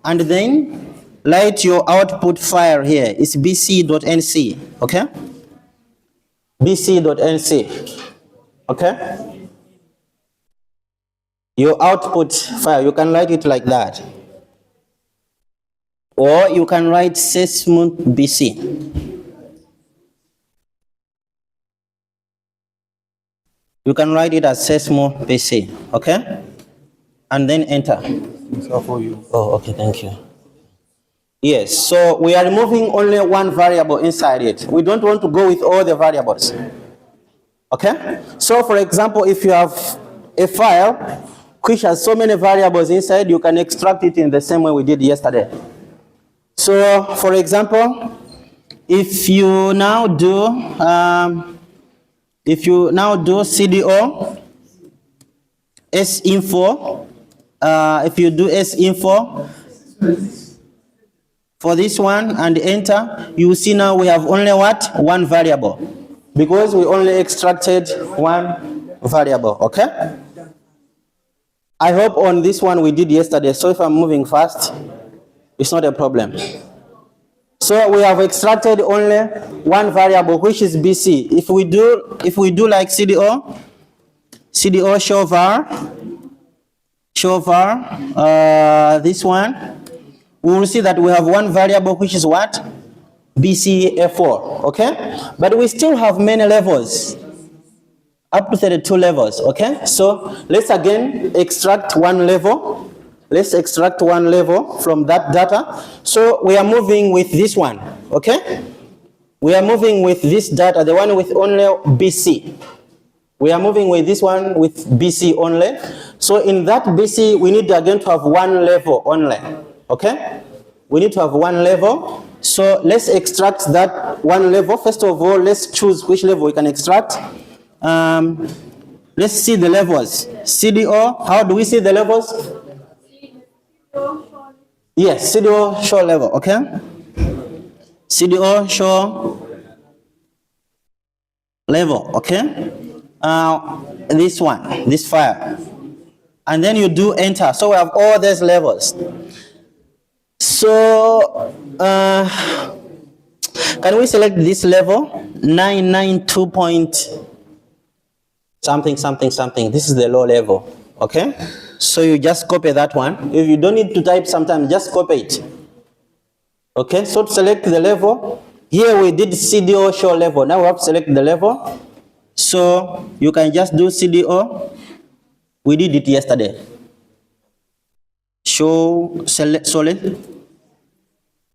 And then write your output file here. It's bc.nc, okay? bc.nc, okay? Your output file, you can write it like that. Or you can write SysMo.bc. You can write it as SysMo.bc, okay? And then enter. It's all for you. Oh, okay, thank you. Yes, so we are removing only one variable inside it. We don't want to go with all the variables. Okay? So for example, if you have a file which has so many variables inside, you can extract it in the same way we did yesterday. So for example, if you now do CDO sinfo, if you do sinfo for this one and enter, you see now we have only what? One variable, because we only extracted one variable, okay? I hope on this one we did yesterday, so if I'm moving fast, it's not a problem. So we have extracted only one variable, which is BC. If we do like CDO show var, this one, we will see that we have one variable, which is what? BCA4, okay? But we still have many levels, up to 32 levels, okay? So let's again extract one level. Let's extract one level from that data. So we are moving with this one, okay? We are moving with this data, the one with only BC. We are moving with this one with BC only. So in that BC, we need again to have one level only, okay? We need to have one level. So let's extract that one level. First of all, let's choose which level we can extract. Let's see the levels. CDO, how do we see the levels? Yes, CDO show level, okay? CDO show level, okay? This one, this file. And then you do enter. So we have all these levels. So, can we select this level? 992 point something, something, something. This is the low level, okay? So you just copy that one. If you don't need to type sometimes, just copy it. Okay, so to select the level, here we did CDO show level. Now we have to select the level. So you can just do CDO. We did it yesterday. Show select solid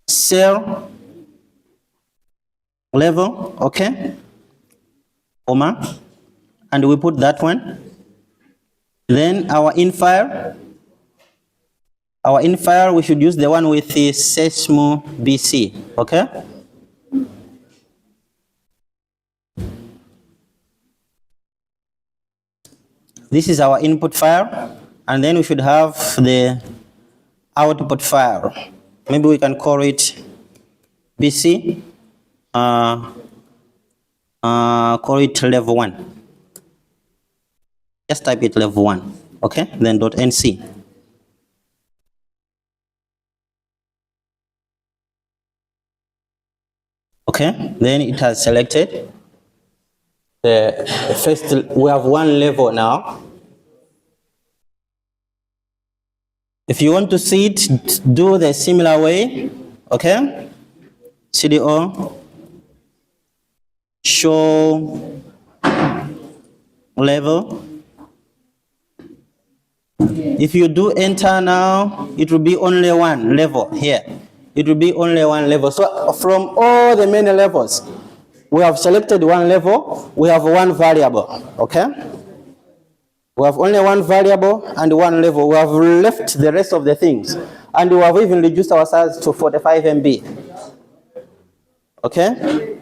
cell level, okay, comma, and we put that one. Then our in file, we should use the one with the Sesmo BC, okay? This is our input file, and then we should have the output file. Maybe we can call it BC, call it level 1. Just type it level 1, okay? Then .nc. Okay, then it has selected the first. We have one level now. If you want to see it, do the similar way, okay? CDO show level. If you do enter now, it will be only one level here. It will be only one level. So from all the many levels, we have selected one level, we have one variable, okay? We have only one variable and one level. We have left the rest of the things. And we have even reduced our size to 45 MB. Okay?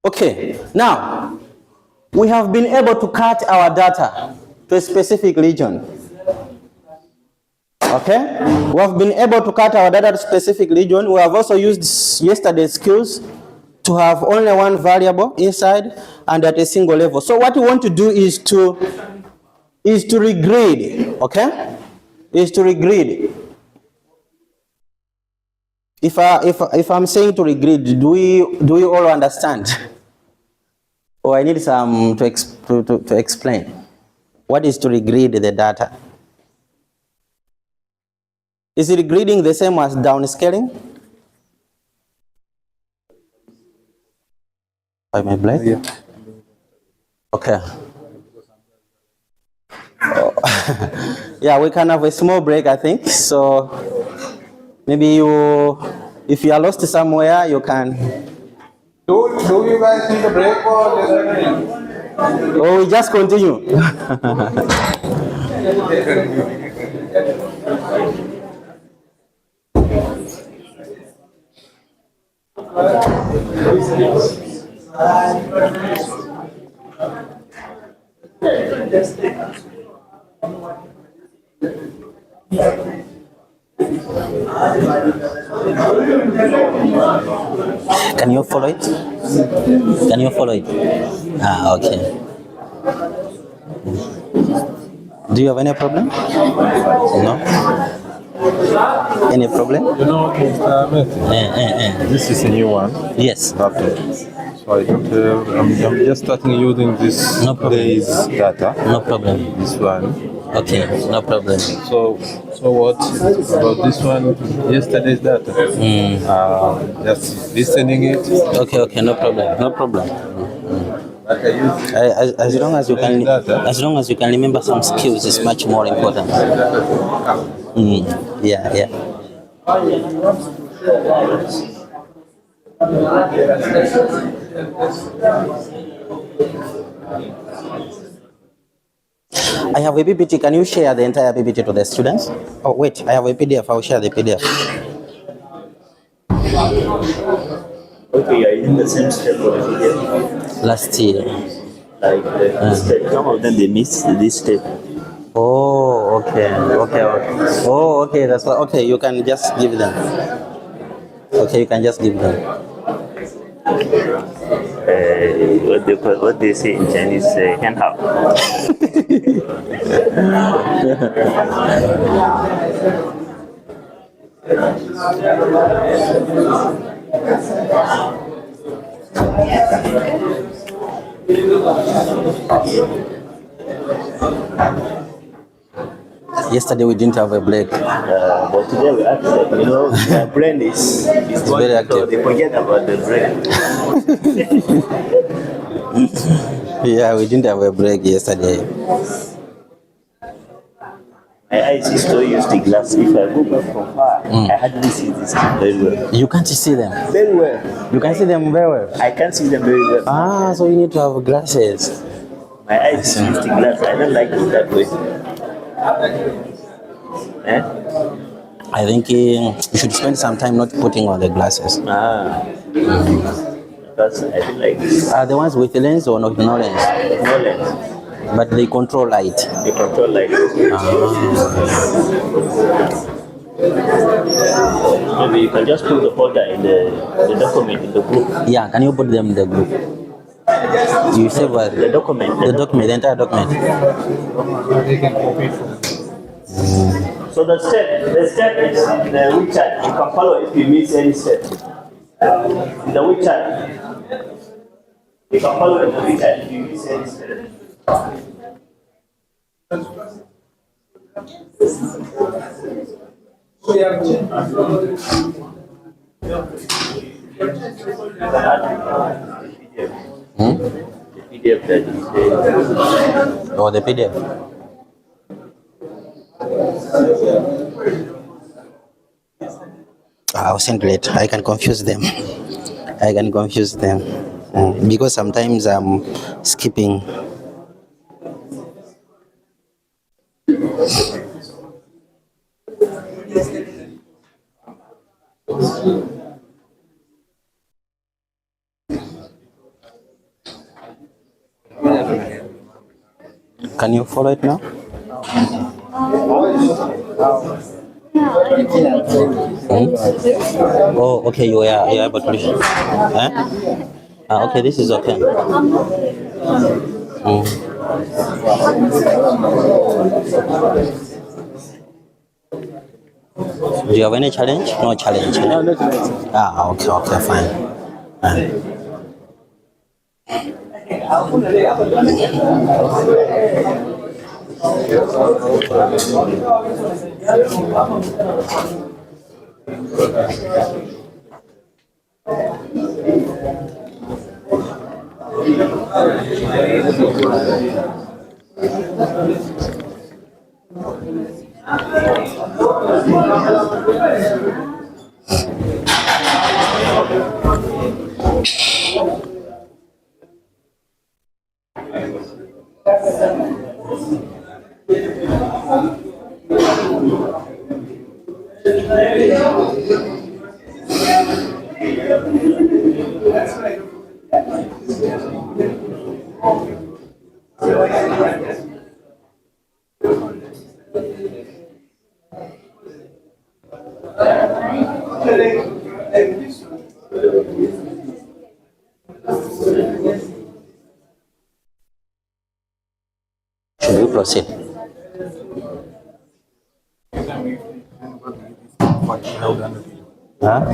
Okay, now, we have been able to cut our data to a specific region. Okay, we have been able to cut our data to specific region. We have also used yesterday's skills to have only one variable inside and at a single level. So what we want to do is to regrid, okay? Is to regrid. If I'm saying to regrid, do we all understand? Or I need some to explain. What is to regrid the data? Is regridding the same as downscaling? By my blade? Yeah. Okay. Oh. Yeah, we can have a small break, I think. So maybe if you are lost somewhere, you can. Do you guys need a break or just Or we just continue? Can you follow it? Can you follow it? Ah, okay. Do you have any problem? No? Any problem? You know, Mr. Mete, this is a new one. Yes. Laptop. So I don't have, I'm just starting using this No problem. day's data. No problem. This one. Okay, no problem. So what about this one? Yesterday's data. Just listening it. Okay, no problem. No problem. Like I use As long as you can, data. as long as you can remember some skills, is much more important. Yeah. I have a PPT. Can you share the entire PPT to the students? Oh wait, I have a PDF. I'll share the PDF. Okay, are you in the same step for the PDF? Last year. Like step. Some of them they miss this step. Oh, okay. Oh, okay. That's why. Okay, you can just give them. Okay, you can just give them. What they say in Chinese, "Henhao." Yesterday we didn't have a break. But today we active. You know, my brain is very working, so active. they forget about the brain. Yeah, we didn't have a break yesterday. My eyes is so used to glass. If I go back from far, I hardly see this very well. You can't see them. Very well. You can see them very well. I can't see them very well. Ah, so you need to have glasses. My eyes is used to glass. I don't like it that way. Eh? I think you should spend some time not putting on the glasses. Because I feel like this. Are the ones with lens or not no lens? No lens. But they control light. They control like this. Maybe you can just put the folder in the document in the group. Yeah, can you put them in the group? You save what? The document. The document, the entire document. So the step is in the WeChat. You can follow if you miss any step. In the WeChat. You can follow in the WeChat if you miss any step. The PDF that is there. Or the PDF. I'll send later. I can confuse them. Because sometimes I'm skipping. Can you follow it now? Oh, okay, you're able to reach. Okay, this is okay. Do you have any challenge? No challenge. No, no challenge. Okay, fine. we proceed? Huh?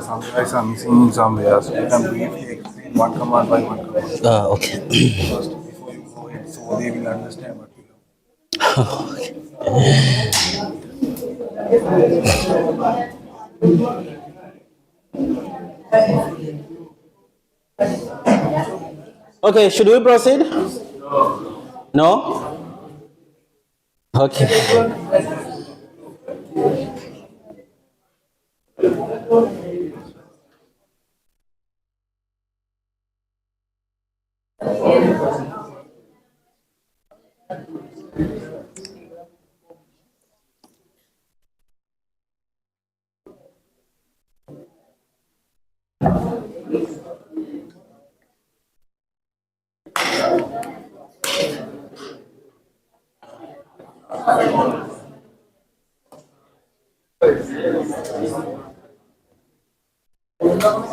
Some guys are missing in somewhere, so you can briefly explain one command by one command. Okay. First, before you go ahead, so they will understand what you do. Okay, should we proceed? No? Okay.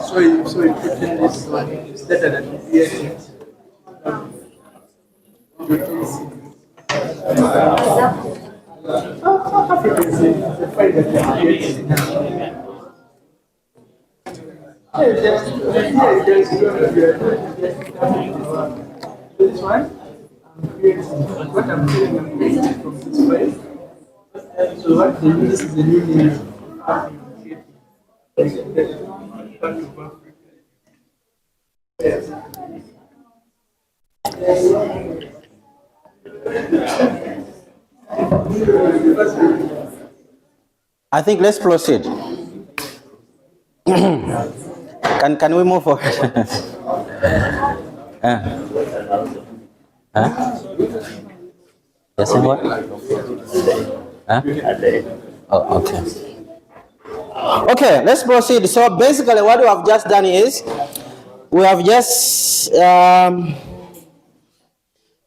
So you put in this one, it's better than yes. This one, what I'm doing, I'm creating it from this way. So what they do, this is the new name. I think let's proceed. Can we move forward? Yes, what? Oh, okay. Okay, let's proceed. So basically what we have just done is, we have just,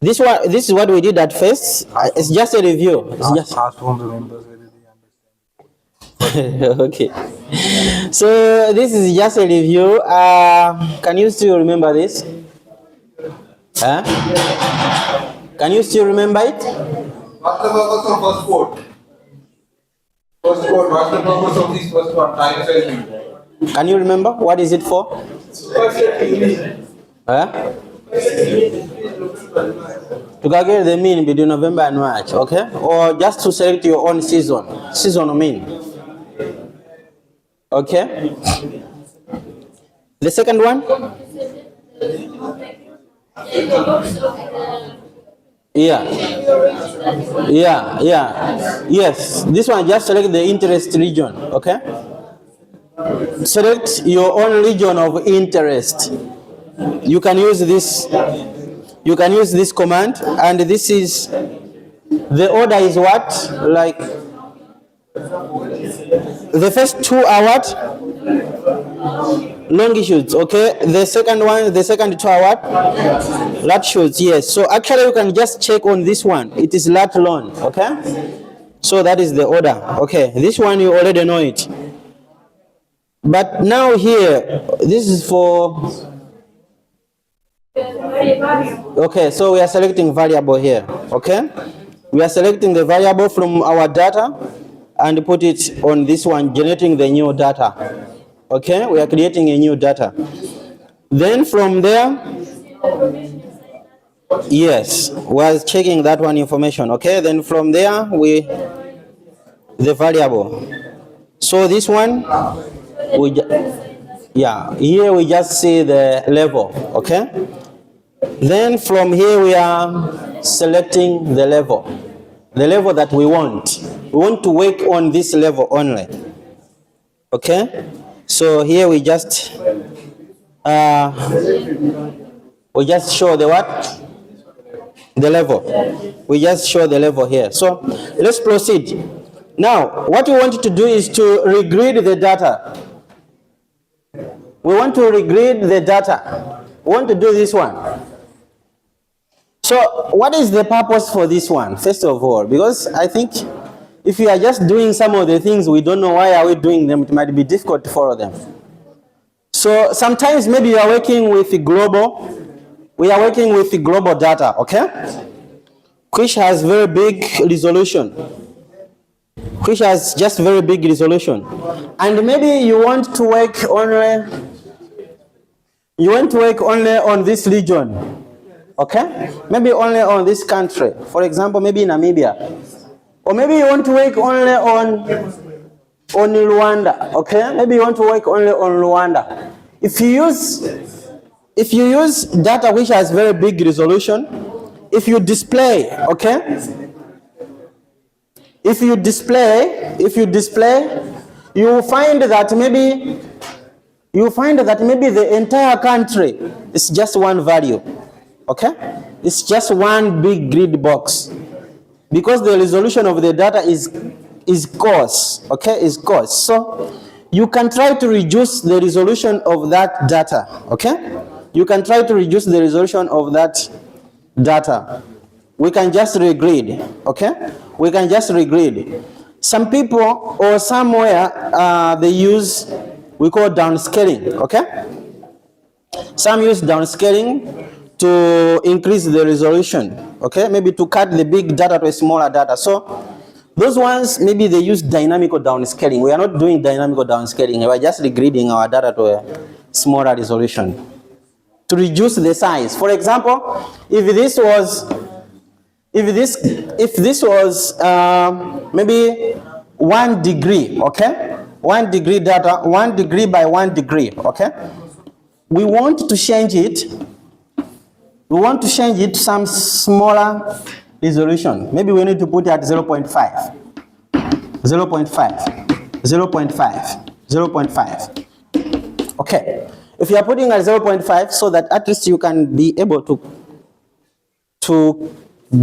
this is what we did at first. It's just a review. It's just Ask from the members whether they understand. okay. So this is just a review. Can you still remember this? Huh? Can you still remember it? What's the purpose of first quote? First quote, what's the purpose of this first one? Time saving. Can you remember? What is it for? Huh? To calculate the mean between November and March, okay? Or just to select your own seasonal mean. Okay? The second one? Yeah. Yes. This one, just select the interest region, okay? Select your own region of interest. You can use this. You can use this command, and this is, the order is what? Like, the first two are what? Longitudes, okay? The second two are what? Latitudes, yes. So actually you can just check on this one. It is lat long, okay? So that is the order, okay? This one you already know it. But now here, this is for, okay, so we are selecting variable here, okay? We are selecting the variable from our data and put it on this one, generating the new data. Okay, we are creating a new data. Then from there, yes, we're checking that one information. Okay, then from there, the variable. So this one, here we just see the level. Okay, then from here we are selecting the level that we want. We want to work on this level only. Okay, so here we just show the what? The level. We just show the level here. So let's proceed. Now, what we want to do is to regrid the data. We want to regrid the data. We want to do this one. So what is the purpose for this one, first of all? Because I think if we are just doing some of the things we don't know why are we doing them, it might be difficult to follow them. So sometimes maybe you are working with the global, we are working with the global data, okay? which has very big resolution, which has just very big resolution, and maybe you want to work only on this region, okay? Maybe only on this country, for example, maybe Namibia, or maybe you want to work only on Rwanda, okay? Maybe you want to work only on Rwanda. If you use data which has very big resolution, if you display, okay? If you display, you will find that maybe the entire country is just one value, okay? It's just one big grid box, because the resolution of the data is coarse, okay? Is coarse. So you can try to reduce the resolution of that data, okay? You can try to reduce the resolution of that data. We can just regrid, okay? We can just regrid. Some people or somewhere they use, we call downscaling, okay? Some use downscaling to increase the resolution, okay? Maybe to cut the big data to a smaller data. So those ones, maybe they use dynamical downscaling. We are not doing dynamical downscaling. We are just regridding our data to a smaller resolution to reduce the size. For example, if this was maybe 1 degree, okay? 1 degree data, 1 degree by 1 degree, okay? We want to change it. We want to change it to some smaller resolution. Maybe we need to put it at 0.5, 0.5, 0.5, 0.5. Okay. If you are putting at 0.5, so that at least you can be able to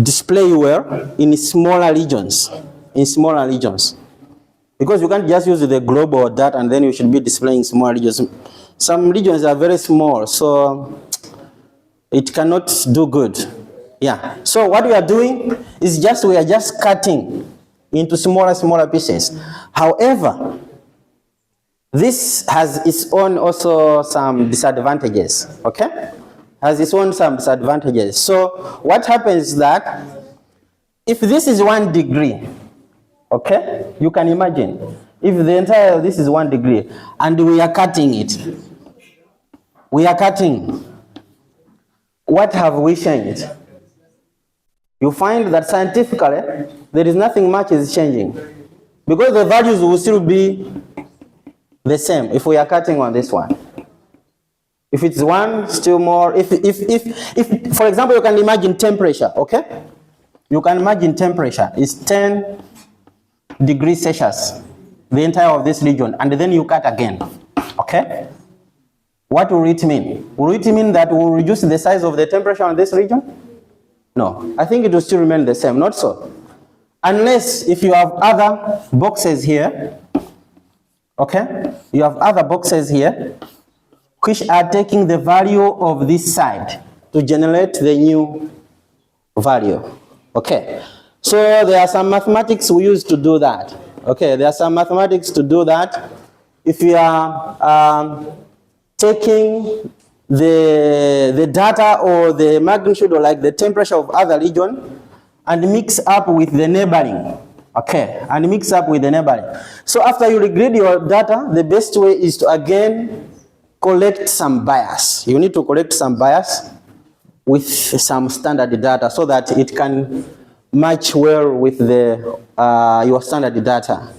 display well in smaller regions, because you can't just use the global data and then you should be displaying small regions. Some regions are very small, so it cannot do good. Yeah. So what we are doing is we are just cutting into smaller pieces. However, this has its own also some disadvantages, okay? Has its own some disadvantages. So what happens is that if this is 1 degree, okay? You can imagine if the entire this is 1 degree and we are cutting it. We are cutting. What have we changed? You find that scientifically there is nothing much is changing, because the values will still be the same if we are cutting on this one. If it's 1, still more. If for example, you can imagine temperature, okay? You can imagine temperature is 10 degrees Celsius, the entire of this region, and then you cut again, okay? What will it mean? Will it mean that we'll reduce the size of the temperature in this region? No, I think it will still remain the same, not so. Unless if you have other boxes here, okay? You have other boxes here which are taking the value of this side to generate the new value, okay? So there are some mathematics we use to do that, okay? There are some mathematics to do that. If you are taking the data or the magnitude or like the temperature of other region and mix up with the neighboring, okay, and mix up with the neighboring. So after you regrid your data, the best way is to again collect some bias. You need to collect some bias with some standard data so that it can match well with the your standard data,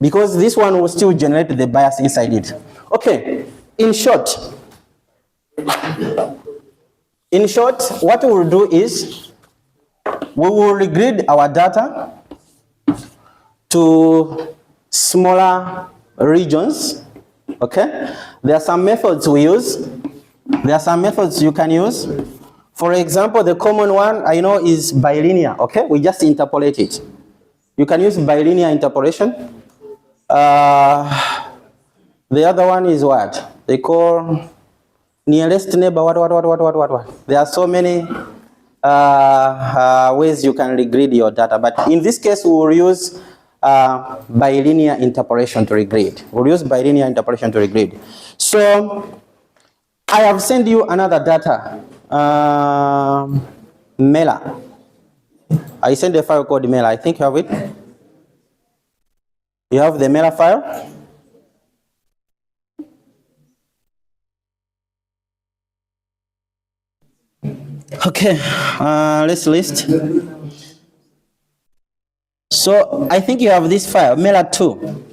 because this one will still generate the bias inside it. Okay, in short, what we will do is we will regrid our data to smaller regions, okay? There are some methods we use. There are some methods you can use. For example, the common one I know is bilinear, okay? We just interpolate it. You can use bilinear interpolation. The other one is what? They call nearest neighbor, what? There are so many ways you can regrid your data, but in this case we will use bilinear interpolation to regrid. We'll use bilinear interpolation to regrid. So I have sent you another data, Mela. I sent a file called Mela. I think you have it. You have the Mela file? Okay, let's list. So I think you have this file, Mela 2.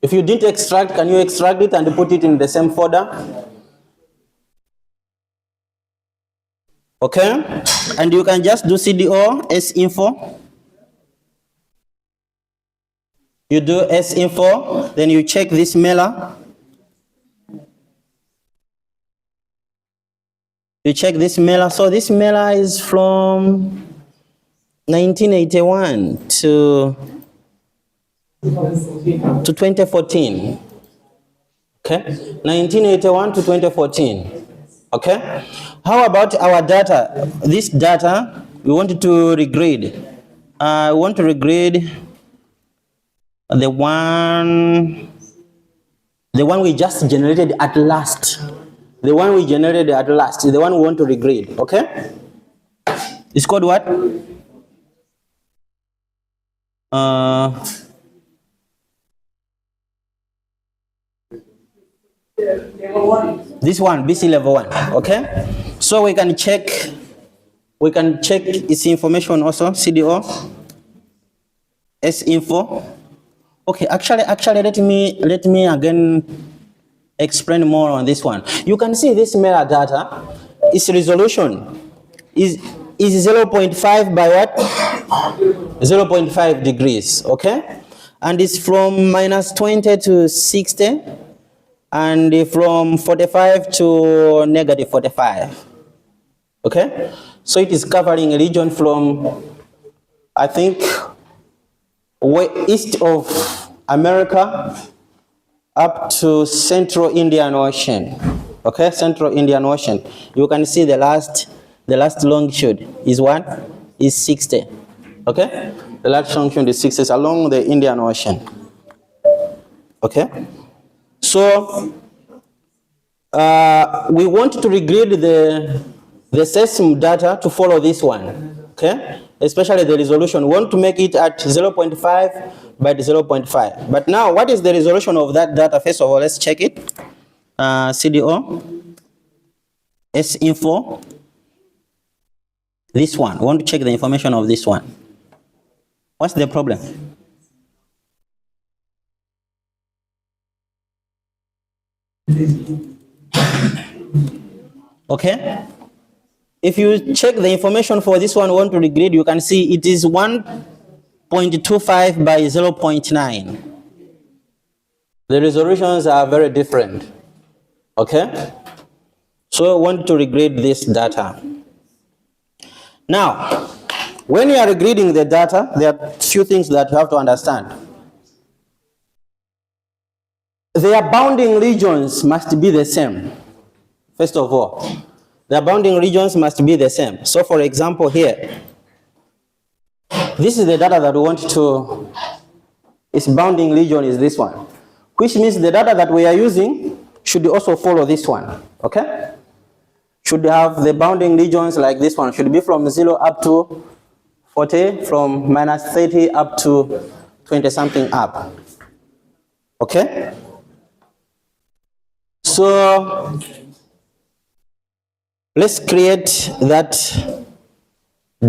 If you didn't extract, can you extract it and put it in the same folder? Okay, and you can just do CDO, S-info. You do S-info, then you check this Mela. You check this Mela. So this Mela is from 1981 to 2014. Okay, 1981 to 2014. Okay, how about our data? This data we want to regrade. I want to regrade the one we just generated at last. The one we generated at last is the one we want to regrade. Okay, it's called what? This one, BC level 1. Okay, so we can check its information also. CDO, S-info. Okay, actually let me again explain more on this one. You can see this metadata, its resolution is 0.5 by what? 0.5 degrees. Okay, and it's from minus 20 to 60. And from 45 to negative 45. Okay, so it is covering a region from, I think, east of America up to Central Indian Ocean. Okay, Central Indian Ocean. You can see the last longitude is what? Is 60. Okay, the last longitude is 60 along the Indian Ocean. Okay. So we want to regrade the seismic data to follow this one, okay? Especially the resolution. We want to make it at 0.5 by 0.5. But now, what is the resolution of that data? First of all, let's check it. CDO, S-info, this one. We want to check the information of this one. What's the problem? Okay, if you check the information for this one, want to regrade, you can see it is 1.25 by 0.9. The resolutions are very different. Okay, so I want to regrade this data. Now, when you are regrading the data, there are a few things that you have to understand. Their bounding regions must be the same. First of all, their bounding regions must be the same. So for example here, this is the data that we want to, its bounding region is this one, which means the data that we are using should also follow this one, okay? Should have the bounding regions like this one, should be from 0 up to 40, from minus 30 up to 20 something up, okay? So let's create that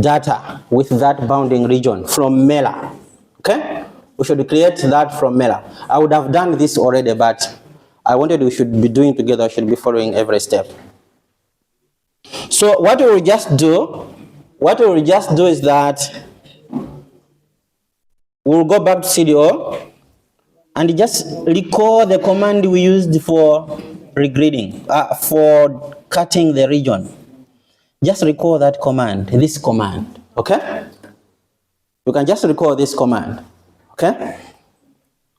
data with that bounding region from Mela. Okay? We should create that from Mela. I would have done this already, but I wanted we should be doing together, I should be following every step. So what we will just do is that we'll go back to CDO and just recall the command we used for regridding, for cutting the region. Just recall that command, this command, okay? You can just recall this command, okay?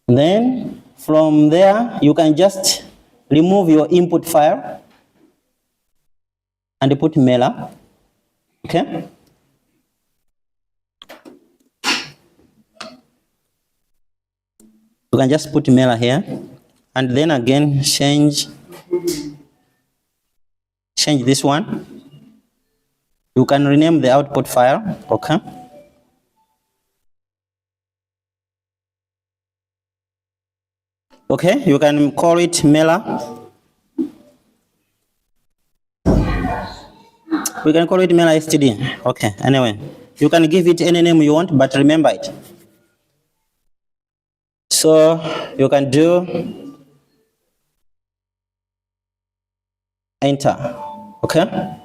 Then from there, you can just remove your input file and put Mela, okay? You can just put Mela here, and then again change this one. You can rename the output file, okay? Okay, you can call it Mela. We can call it Mela STD. Okay, anyway. You can give it any name you want, but remember it. So you can do enter, okay?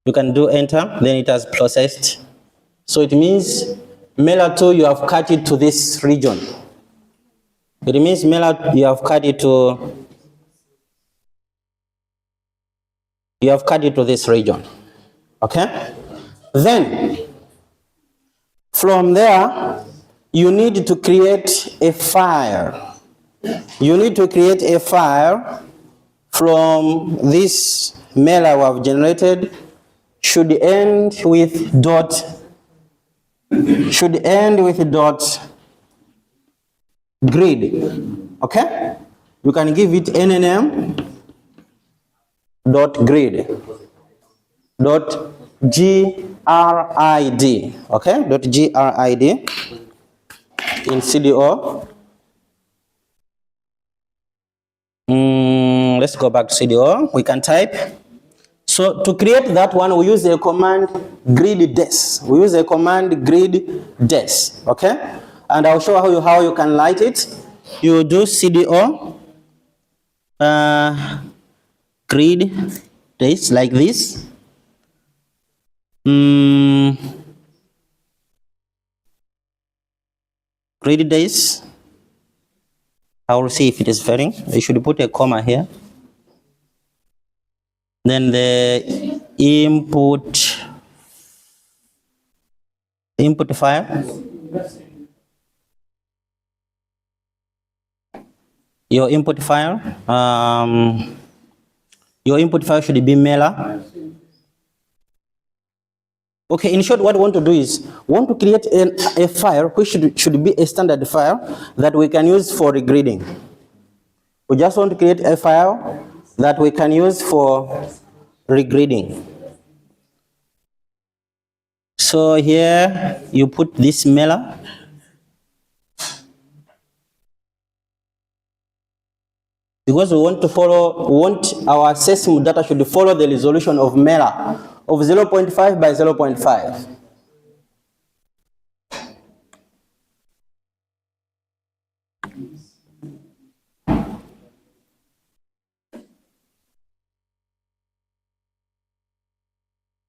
You can do enter, then it has processed. So it means Mela 2, you have cut it to this region. It means Mela, you have cut it to this region, okay? Then, from there, you need to create a file. You need to create a file from this Mela we have generated, should end with dot grid, okay? You can give it any name, .grid, .grid, okay? .grid in CDO. Let's go back to CDO. We can type. So to create that one, we use a command GRADS. We use a command GRADS, okay? And I'll show how you can light it. You do CDO GRADS like this. GRADS. I will see if it is failing. You should put a comma here. Then the input file. Your input file. Your input file should be Mela. Okay, in short, what we want to do is, we want to create a file which should be a standard file that we can use for regridding. We just want to create a file that we can use for regridding. So here you put this Mela. Because we want our assessment data should follow the resolution of Mela of 0.5 by 0.5.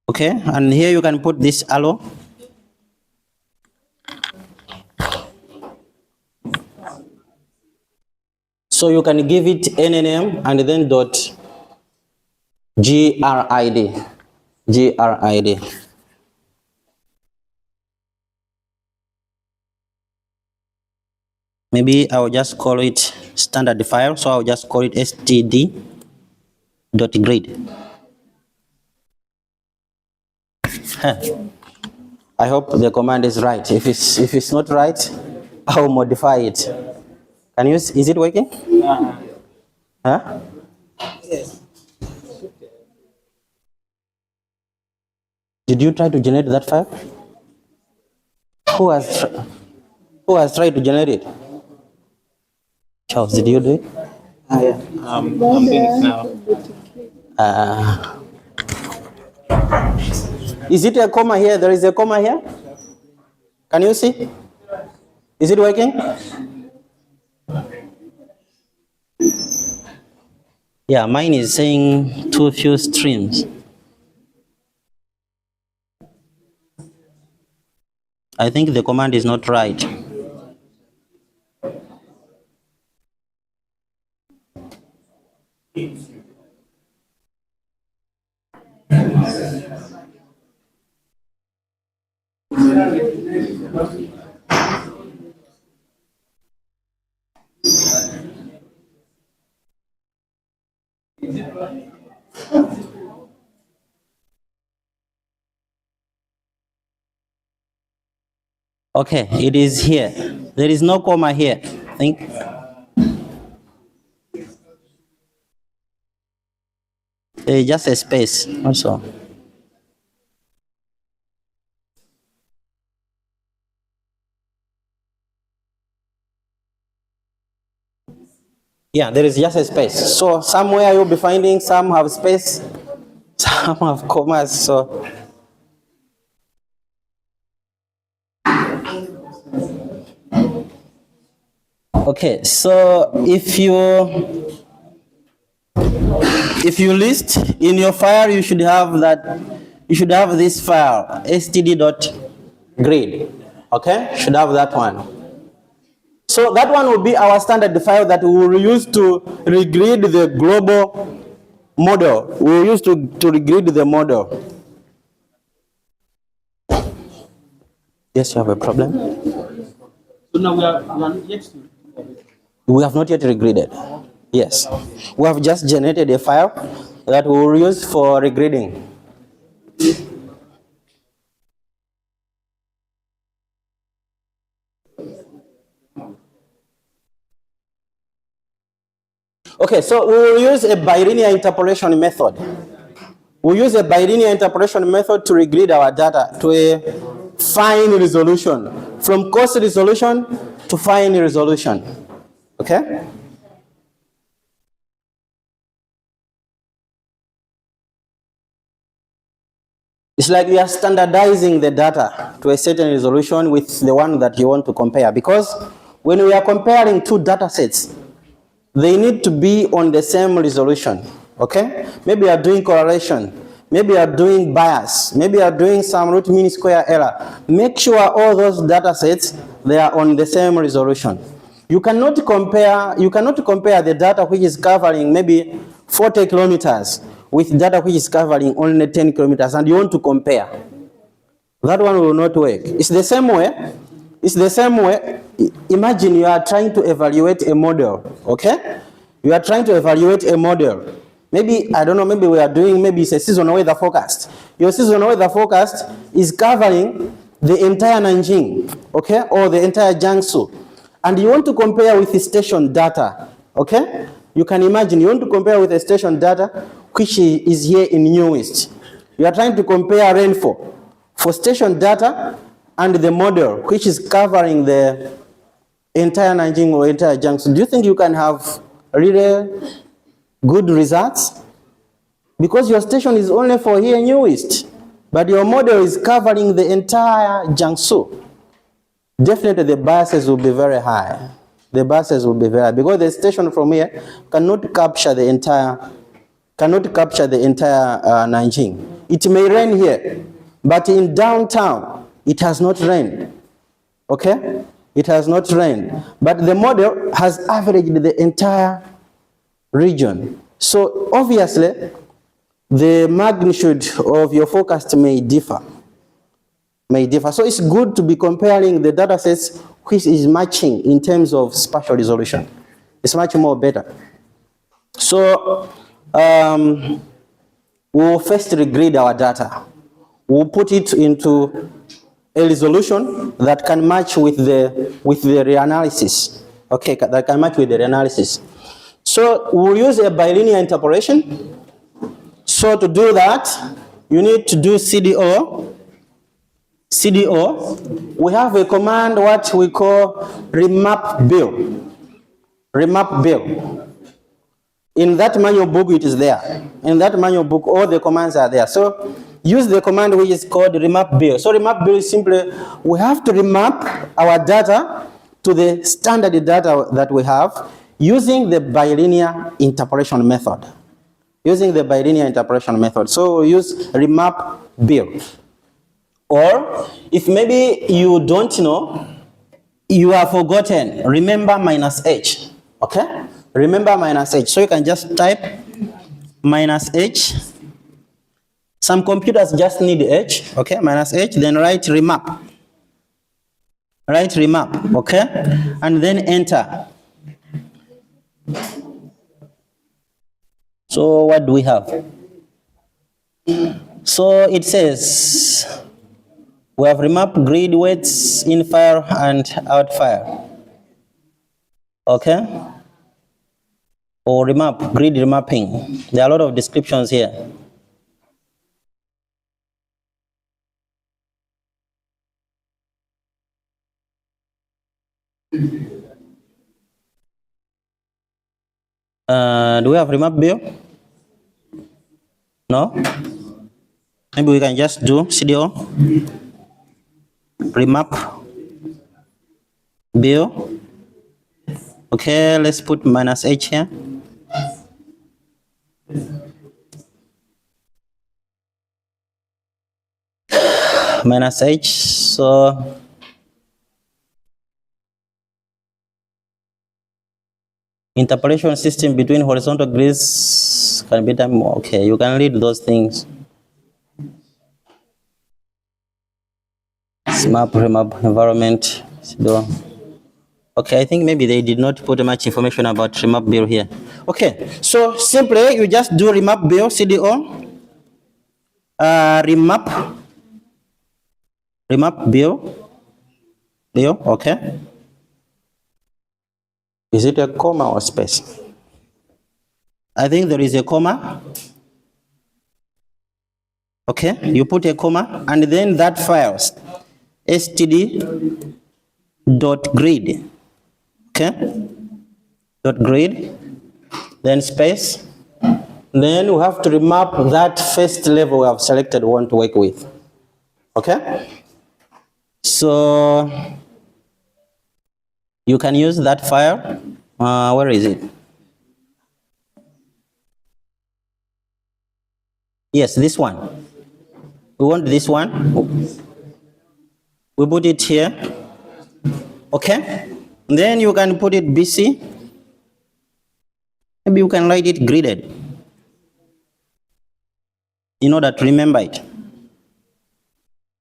Okay, and here you can put this arrow. So you can give it any name and then dot GRID. Maybe I'll just call it standard file, so I'll just call it std.grid. I hope the command is right. If it's not right, I'll modify it. Can you? Is it working? Huh? Yes. Did you try to generate that file? Who has tried to generate it? Charles, did you do it? Yeah. I'm doing it now. Is it a comma here? There is a comma here. Can you see? Is it working? Yeah, mine is saying too few streams. I think the command is not right. Okay, it is here. There is no comma here. I think. just a space also. Yeah, there is just a space. So somewhere you'll be finding some have space, some have commas. So okay, so if you list in your file, you should have that. You should have this file std.grid. Okay, should have that one. So that one will be our standard file that we will use to regrid the global model. We will use to regrid the model. Yes, you have a problem? So now we are yet to. We have not yet regridded. Yes. We have just generated a file that we will use for regridding. Okay, so we will use a bilinear interpolation method. We use a bilinear interpolation method to regrid our data to a fine resolution, from coarse resolution to fine resolution. Okay? It's like we are standardizing the data to a certain resolution with the one that you want to compare, because when we are comparing two data sets, they need to be on the same resolution. Okay? Maybe you are doing correlation, maybe you are doing bias, maybe you are doing some root mean square error. Make sure all those data sets, they are on the same resolution. You cannot compare the data which is covering maybe 40 kilometers with data which is covering only 10 kilometers, and you want to compare. That one will not work. It's the same way. It's the same way. Imagine you are trying to evaluate a model, okay? You are trying to evaluate a model. Maybe, I don't know, maybe we are doing, maybe it's a seasonal weather forecast. Your seasonal weather forecast is covering the entire Nanjing, okay? Or the entire Jiangsu. And you want to compare with the station data, okay? You can imagine you want to compare with the station data, which is here in NUIST. You are trying to compare rainfall for station data and the model, which is covering the entire Nanjing or entire Jiangsu. Do you think you can have really good results? Because your station is only for here in NUIST, but your model is covering the entire Jiangsu. Definitely the biases will be very high. The biases will be very high because the station from here cannot capture the entire Nanjing. It may rain here, but in downtown it has not rained. Okay? It has not rained. But the model has averaged the entire region. So obviously the magnitude of your forecast may differ. So it's good to be comparing the data sets which is matching in terms of spatial resolution. It's much more better. So we'll first regrid our data. We'll put it into a resolution that can match with the reanalysis. Okay, that can match with the reanalysis. So we'll use a bilinear interpolation. So to do that, you need to do CDO. We have a command what we call remap bill. Remap bill. In that manual book, it is there. In that manual book, all the commands are there. So use the command which is called remap bill. So remap bill is simply, we have to remap our data to the standard data that we have using the bilinear interpolation method. Using the bilinear interpolation method. So we use remap bill. Or if maybe you don't know, you have forgotten, remember -h, okay? Remember -h. So you can just type -h. Some computers just need h, okay? -h, then write remap. Write remap, okay? And then enter. So what do we have? So it says, we have remap grid weights in file and out file. Okay? or remap, grid remapping. There are a lot of descriptions here. Do we have remap bill? No? Maybe we can just do CDO. Remap bill. Okay, let's put minus H here. Minus H, so interpolation system between horizontal grids can be done more. Okay, you can read those things. Map, remap, environment, CDO. Okay, I think maybe they did not put much information about remap bill here. Okay, so simply you just do remap bill, CDO, remap bill, okay. Is it a comma or space? I think there is a comma. Okay, you put a comma, and then that files std.grid. Okay, .grid, then space. Then we have to remap that first level we have selected we want to work with. Okay, so you can use that file. Where is it? Yes, this one. We want this one. We put it here. Okay. Then you can put it BC. Maybe you can write it gridded in order to remember it.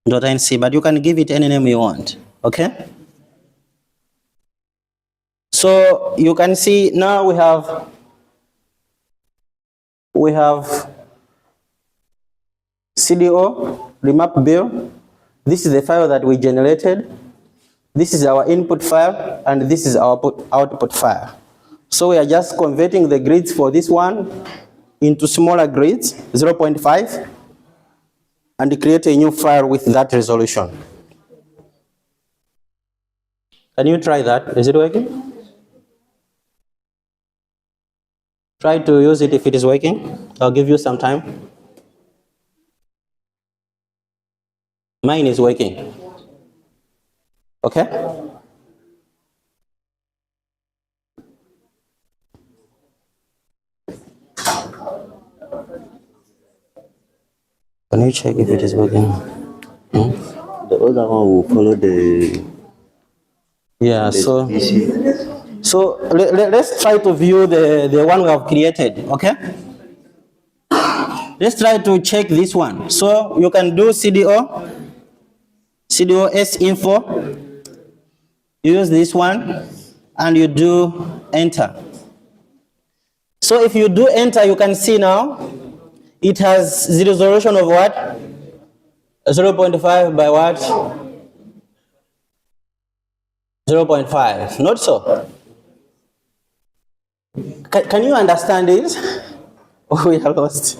.NC, but you can give it any name you want. Okay. So you can see now we have CDO remap bill. This is the file that we generated. This is our input file, and this is our output file. So we are just converting the grids for this one into smaller grids, 0.5, and create a new file with that resolution. Can you try that? Is it working? Try to use it if it is working. I'll give you some time. Mine is working. Okay? Can you check if it is working? The other one will follow the. Yeah, so let's try to view the one we have created, okay? Let's try to check this one. So you can do CDO S info, you use this one, and you do enter. So if you do enter, you can see now, it has the resolution of what? 0.5 by what? 0.5, not so. Can you understand it? Oh, we are lost.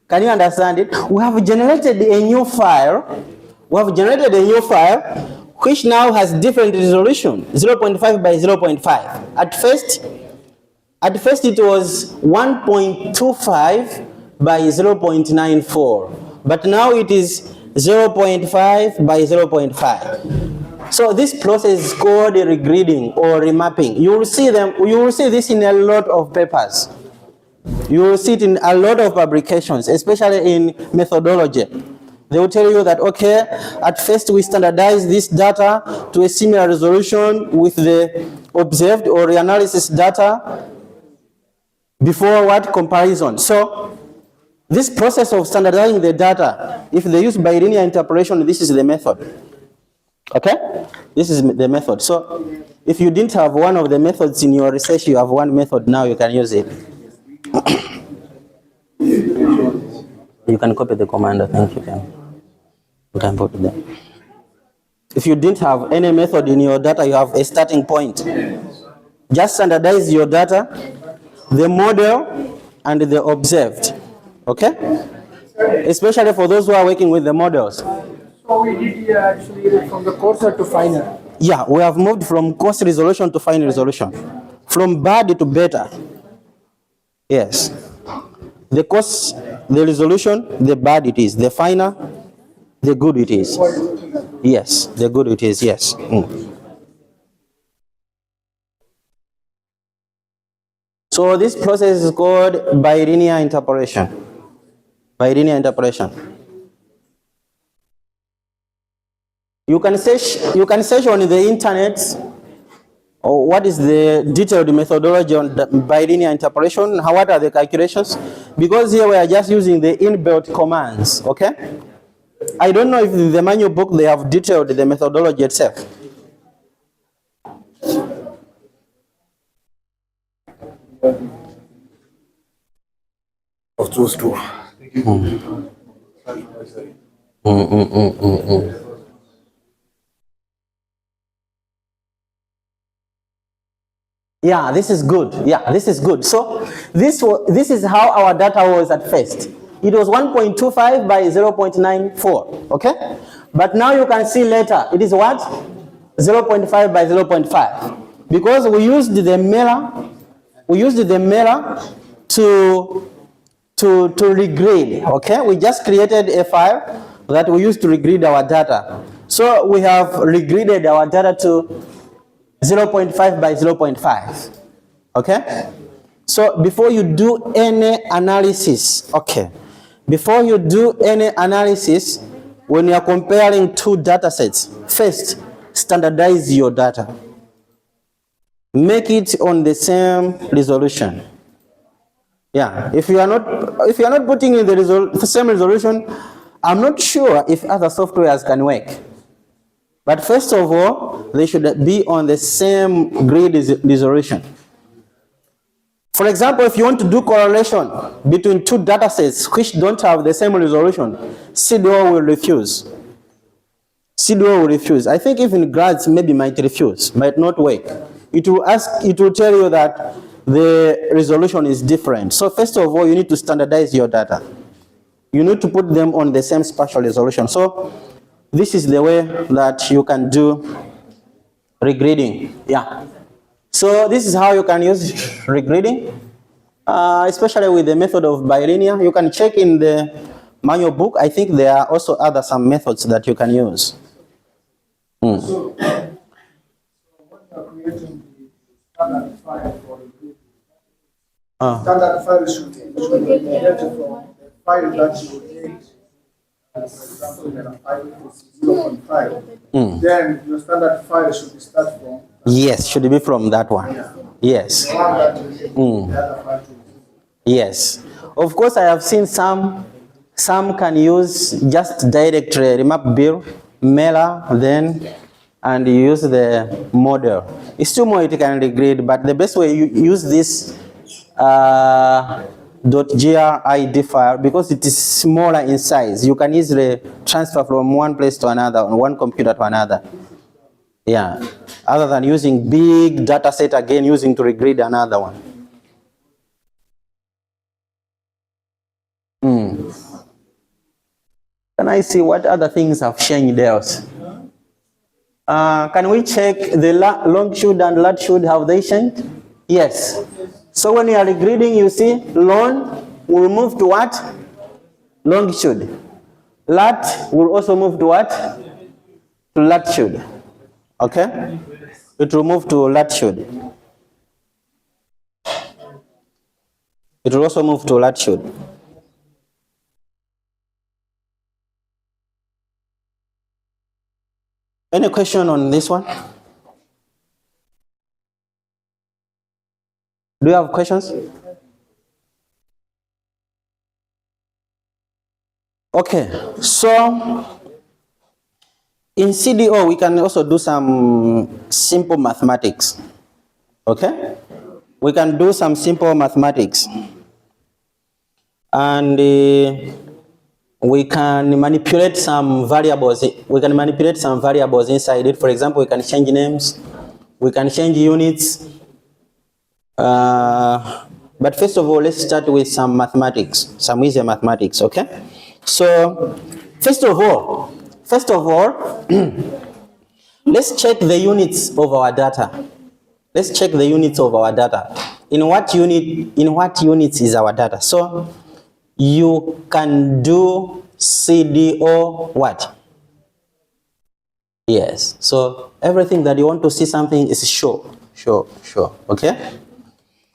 Can you understand it? We have generated a new file. Which now has different resolution, 0.5 by 0.5. At first it was 1.25 by 0.94, but now it is 0.5 by 0.5. So this process is called regridding or remapping. You will see this in a lot of papers. You will see it in a lot of publications, especially in methodology. They will tell you that, okay, at first we standardize this data to a similar resolution with the observed or reanalysis data before what comparison. So this process of standardizing the data, if they use bilinear interpolation, this is the method. Okay? This is the method. So if you didn't have one of the methods in your research, you have one method now, you can use it. You can copy the command, I think you can put it there. If you didn't have any method in your data, you have a starting point. Just standardize your data, the model, and the observed. Okay? Especially for those who are working with the models. So we did actually from the coarser to finer. Yeah, we have moved from coarse resolution to fine resolution. From bad to better. Yes. The coarse, the resolution, the bad it is. The finer, the good it is. Yes, the good it is, yes. So this process is called bilinear interpolation. Bilinear interpolation. You can search on the internet what is the detailed methodology on the bilinear interpolation, what are the calculations, because here we are just using the inbuilt commands, okay? I don't know if in the manual book they have detailed the methodology itself. Of those two. Yeah, this is good. Yeah, this is good. So this is how our data was at first. It was 1.25 by 0.94, okay? But now you can see later, it is what? 0.5 by 0.5. Because we used the mirror to regrade, okay? We just created a file that we used to regrade our data. So we have regraded our data to 0.5 by 0.5, okay? So before you do any analysis, okay, before you do any analysis, when you are comparing two data sets, first, standardize your data. Make it on the same resolution. Yeah, if you are not putting in the same resolution, I'm not sure if other softwares can work. But first of all, they should be on the same grid resolution. For example, if you want to do correlation between two data sets which don't have the same resolution, CDO will refuse. CDO will refuse. I think even GrADS maybe might refuse, might not work. It will tell you that the resolution is different. So first of all, you need to standardize your data. You need to put them on the same spatial resolution. So this is the way that you can do regridding. Yeah. So this is how you can use regridding, especially with the method of bilinear. You can check in the manual book. I think there are also some methods that you can use. So when you are creating the standard file for regridding, standard file should be created from the file that you need. For example, when a file is 0.5, then your standard file should be start from. Yes, should be from that one. Yeah. Yes. The one that you need, the other file to be. Yes. Of course, I have seen some can use just direct remap bill, mailer, then, and you use the model. It's still more it can regrade, but the best way you use this .grid file because it is smaller in size. You can easily transfer from one place to another, on one computer to another. Yeah, other than using big data set again, using to regrade another one. Can I see what other things have changed else? Can we check the longitude and latitude, have they changed? Yes. So when you are regrading, you see long will move to what? Longitude. Lat will also move to what? To latitude. Okay? It will move to latitude. It will also move to latitude. Any question on this one? Do you have questions? Okay, so in CDO we can also do some simple mathematics. Okay? We can do some simple mathematics. And we can manipulate some variables. We can manipulate some variables inside it. For example, we can change names. We can change units. But first of all, let's start with some mathematics, some easy mathematics, okay? So, first of all, let's check the units of our data. Let's check the units of our data. In what units is our data? So, you can do CDO what? Yes. So, everything that you want to see something is sure, okay?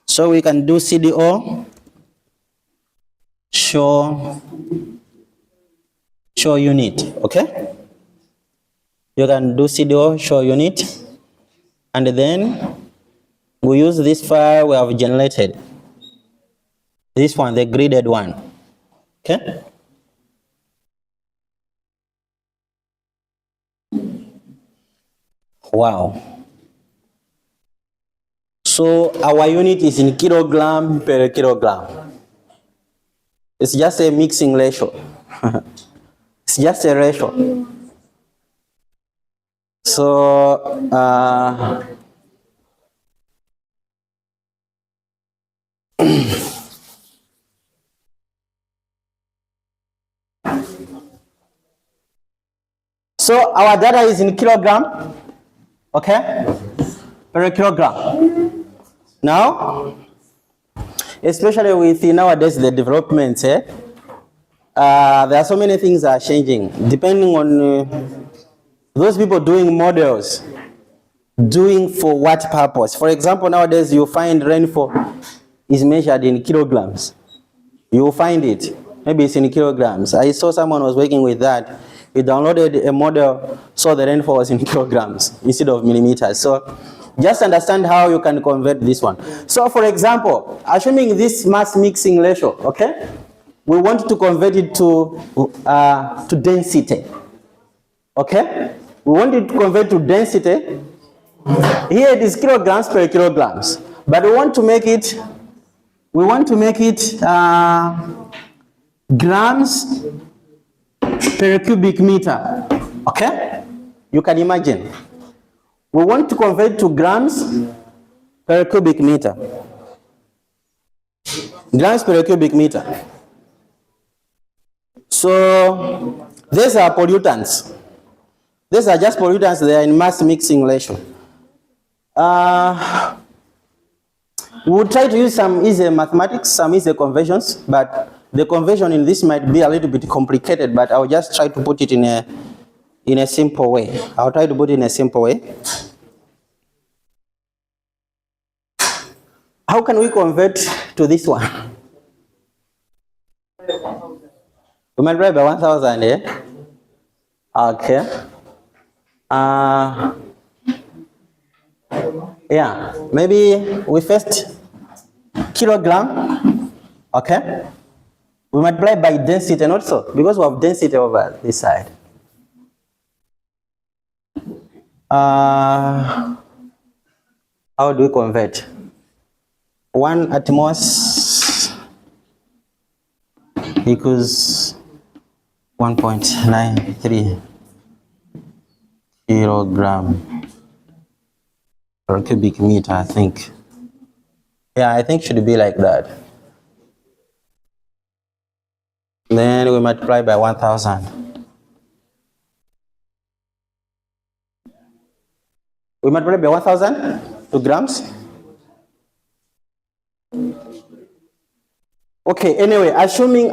So, we can do CDO, show unit, okay? You can do CDO, show unit, and then we use this file we have generated. This one, the graded one, okay? Wow. So our unit is in kilogram per kilogram. It's just a mixing ratio. It's just a ratio. So, so our data is in kilogram, okay, per kilogram. Now, especially with nowadays the developments, there are so many things that are changing depending on those people doing models, doing for what purpose. For example, nowadays you find rainfall is measured in kilograms. You will find it, maybe it's in kilograms. I saw someone was working with that. He downloaded a model, so the rainfall was in kilograms instead of millimeters. So just understand how you can convert this one. So for example, assuming this mass mixing ratio, okay, we want to convert it to density, okay? We want it to convert to density. Here it is kilograms per kilograms, but we want to make it grams per cubic meter, okay? You can imagine. We want to convert to grams per cubic meter. Grams per cubic meter. So these are pollutants. These are just pollutants. They are in mass mixing ratio. We'll try to use some easy mathematics, some easy conversions, but the conversion in this might be a little bit complicated, but I'll just try to put it in a simple way. I'll try to put it in a simple way. How can we convert to this one? We might write by 1,000, eh? Okay. Yeah, maybe we first kilogram, okay? We multiply by density, and also because we have density over this side. How do we convert? 1 atmos equals 1.93 kilogram per cubic meter, I think. Yeah, I think it should be like that. Then we multiply by 1,000. We multiply by 1,000 to grams. Okay, anyway, assuming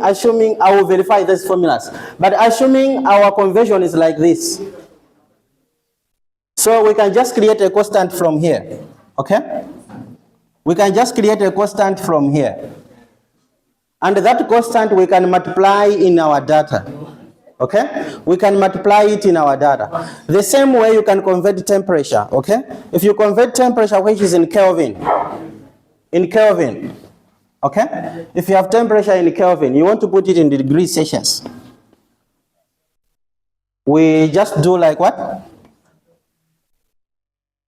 I will verify these formulas, but assuming our conversion is like this. So we can just create a constant from here, okay? We can just create a constant from here. And that constant we can multiply in our data, okay? We can multiply it in our data. The same way you can convert temperature, okay? If you convert temperature, which is in Kelvin, okay? If you have temperature in Kelvin, you want to put it in degrees Celsius. We just do like what?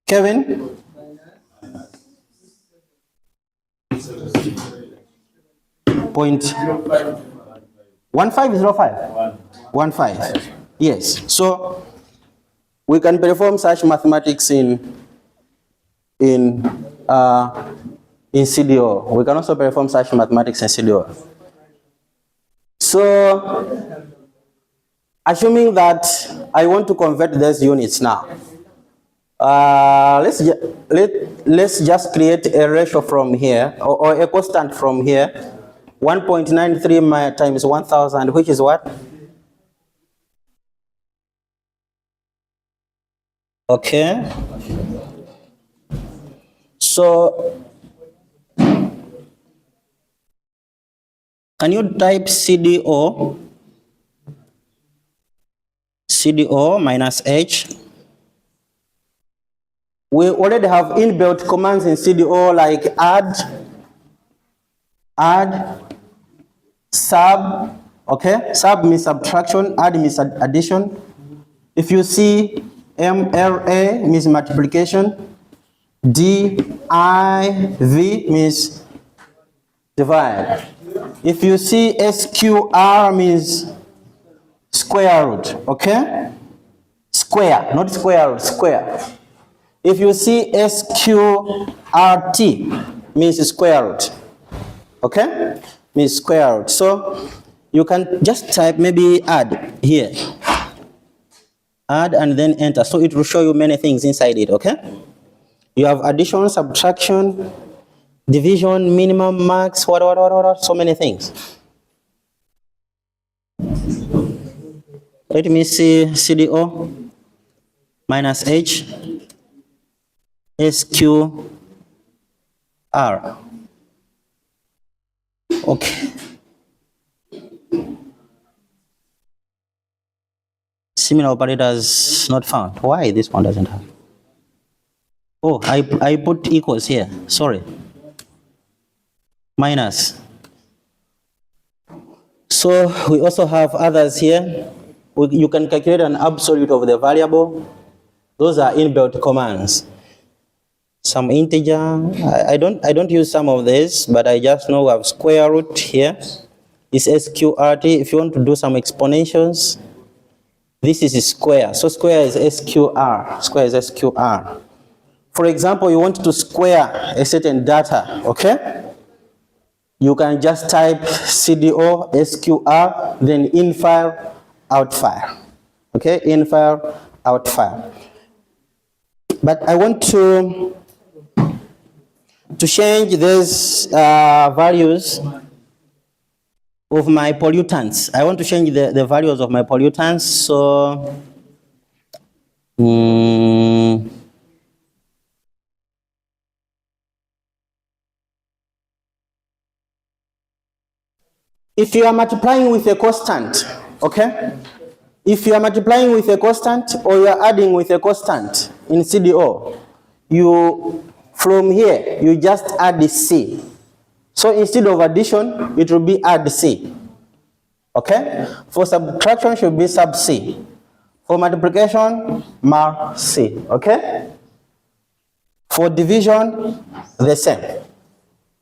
Kelvin? Point 1505. 15. Yes. So we can perform such mathematics in in CDO. We can also perform such mathematics in CDO. So, assuming that I want to convert these units now, let's just create a ratio from here, or a constant from here, 1.93 times 1000, which is what? Okay. So, can you type CDO minus H? We already have inbuilt commands in CDO like add, sub, okay? Sub means subtraction, add means addition. If you see MRA means multiplication, DIV means divide. If you see SQR means square root, okay? Square, not square root, square. If you see SQRT means square root, okay? Means square root. So you can just type maybe add here. Add and then enter. So it will show you many things inside it, okay? You have addition, subtraction, division, minimum, max, what, so many things. Let me see CDO minus H SQR. Okay. Similar operators not found. Why this one doesn't have? Oh, I put equals here. Sorry. Minus. So we also have others here. You can calculate an absolute of the variable. Those are inbuilt commands. Some integer. I don't use some of this, but I just know we have square root here. It's SQRT. If you want to do some exponentials, this is square. So square is SQR. Square is SQR. For example, you want to square a certain data, okay? You can just type CDO SQR, then in file, out file. Okay, in file, out file. But I want to change these values of my pollutants. I want to change the values of my pollutants. So, if you are multiplying with a constant, okay? If you are multiplying with a constant or you are adding with a constant in CDO, from here, you just add the C. So instead of addition, it will be add C. Okay? For subtraction, should be sub C. For multiplication, mar C. Okay? For division, the same.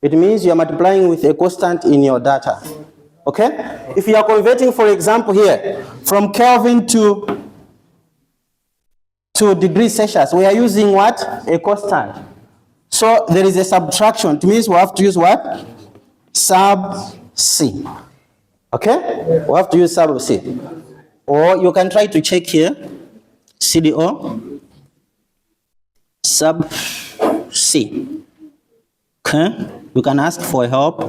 It means you are multiplying with a constant in your data. Okay? If you are converting, for example, here, from Kelvin to degrees Celsius, we are using what? A constant. So there is a subtraction. It means we have to use what? Sub C. Okay? We have to use sub C. Or you can try to check here, CDO, sub C. Okay? You can ask for help.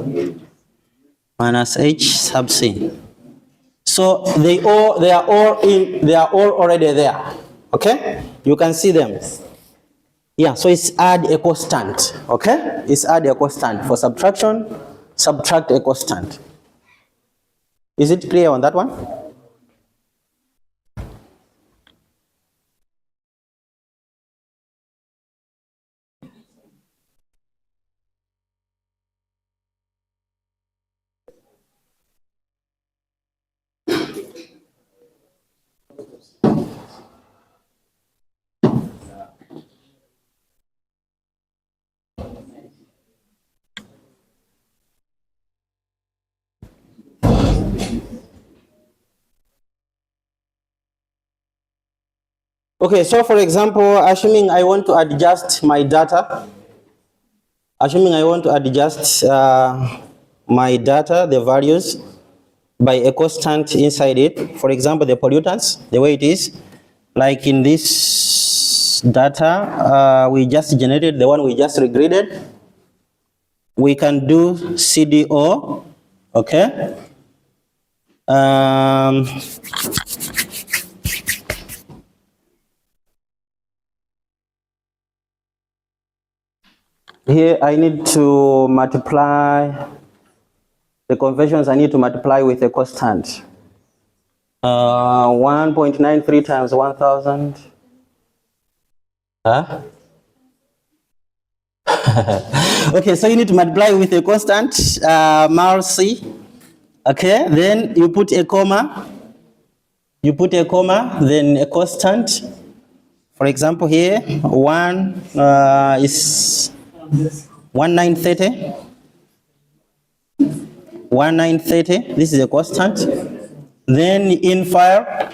Minus H sub C. So they are all already there. Okay? You can see them. Yeah, so it's add a constant. Okay? It's add a constant. For subtraction, subtract a constant. Is it clear on that one? Okay, so for example, assuming I want to adjust my data, Assuming I want to adjust my data, the values, by a constant inside it. For example, the pollutants, the way it is, like in this data, we just generated, the one we just regridded. We can do CDO, okay? Here I need to multiply the conversions. I need to multiply with a constant. 1.93 times 1,000. Huh? Okay, so you need to multiply with a constant, mal C. Okay, then you put a comma. You put a comma, then a constant. For example, here, 1 is 1930. 1930, this is a constant. Then in file,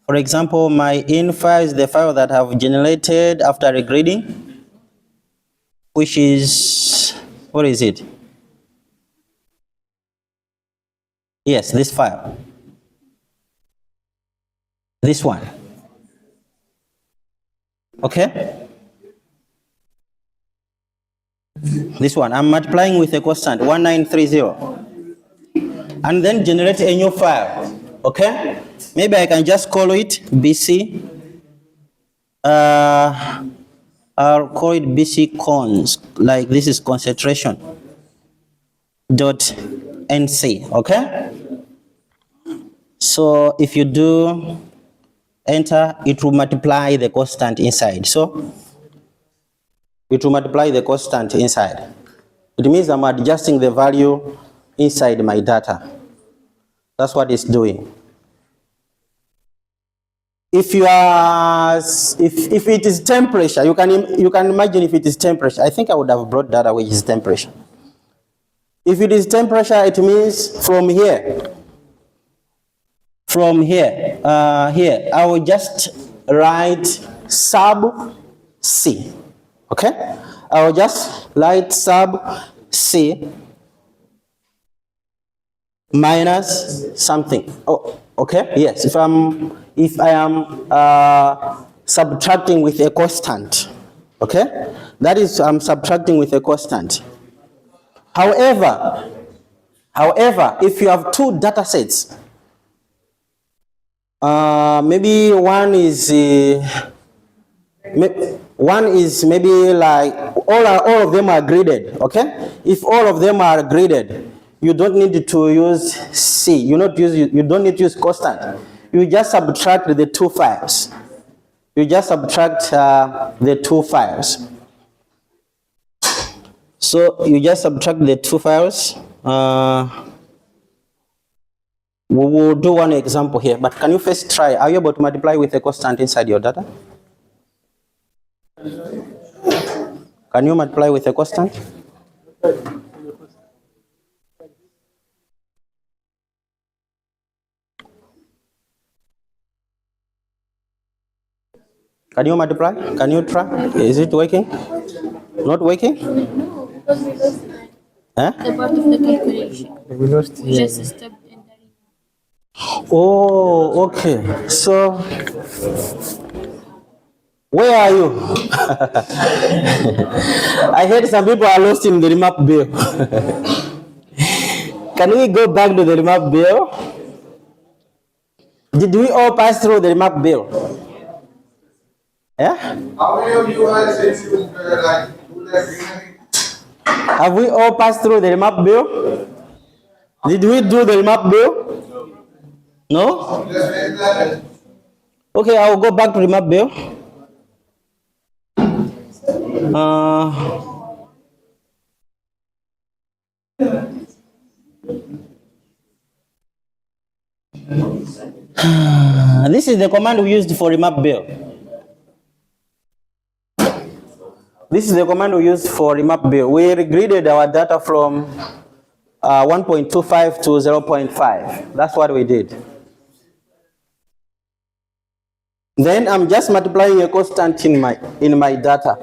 for example, my in file is the file that I have generated after regridding, which is, what is it? Yes, this file. This one. Okay? This one, I'm multiplying with a constant, 1930. And then generate a new file. Okay? Maybe I can just call it BC. I'll call it BC cons, like this is concentration. .nc, okay? So if you do enter, it will multiply the constant inside. So it will multiply the constant inside. It means I'm adjusting the value inside my data. That's what it's doing. If you are, if it is temperature, you can imagine if it is temperature. I think I would have brought data which is temperature. If it is temperature, it means from here, here, I will just write sub C. Okay, I will just write sub C minus something. Oh, okay. Yes. If I am subtracting with a constant. Okay, that is I'm subtracting with a constant. However, if you have two data sets, maybe one is maybe like all of them are graded. Okay, if all of them are graded, you don't need to use C. You don't need to use constant. You just subtract the two files. You just subtract the two files. So you just subtract the two files. We will do one example here, but can you first try? Are you able to multiply with a constant inside your data? Can you multiply with a constant? Can you multiply? Can you try? Is it working? Not working? No, because we lost Huh? the part of the calculation. We lost We here. just stopped entering. Oh, okay. So, where are you? I heard some people are lost in the remap bill. Can we go back to the remap bill? Did we all pass through the remap bill? Yeah? How many of you guys did you like do that? Have we all passed through the remap bill? Did we do the remap bill? No? Okay, I'll go back to remap bill. This is the command we used for remap bill. This is the command we used for remap bill. We regraded our data from 1.25 to 0.5. That's what we did. Then I'm just multiplying a constant in my data.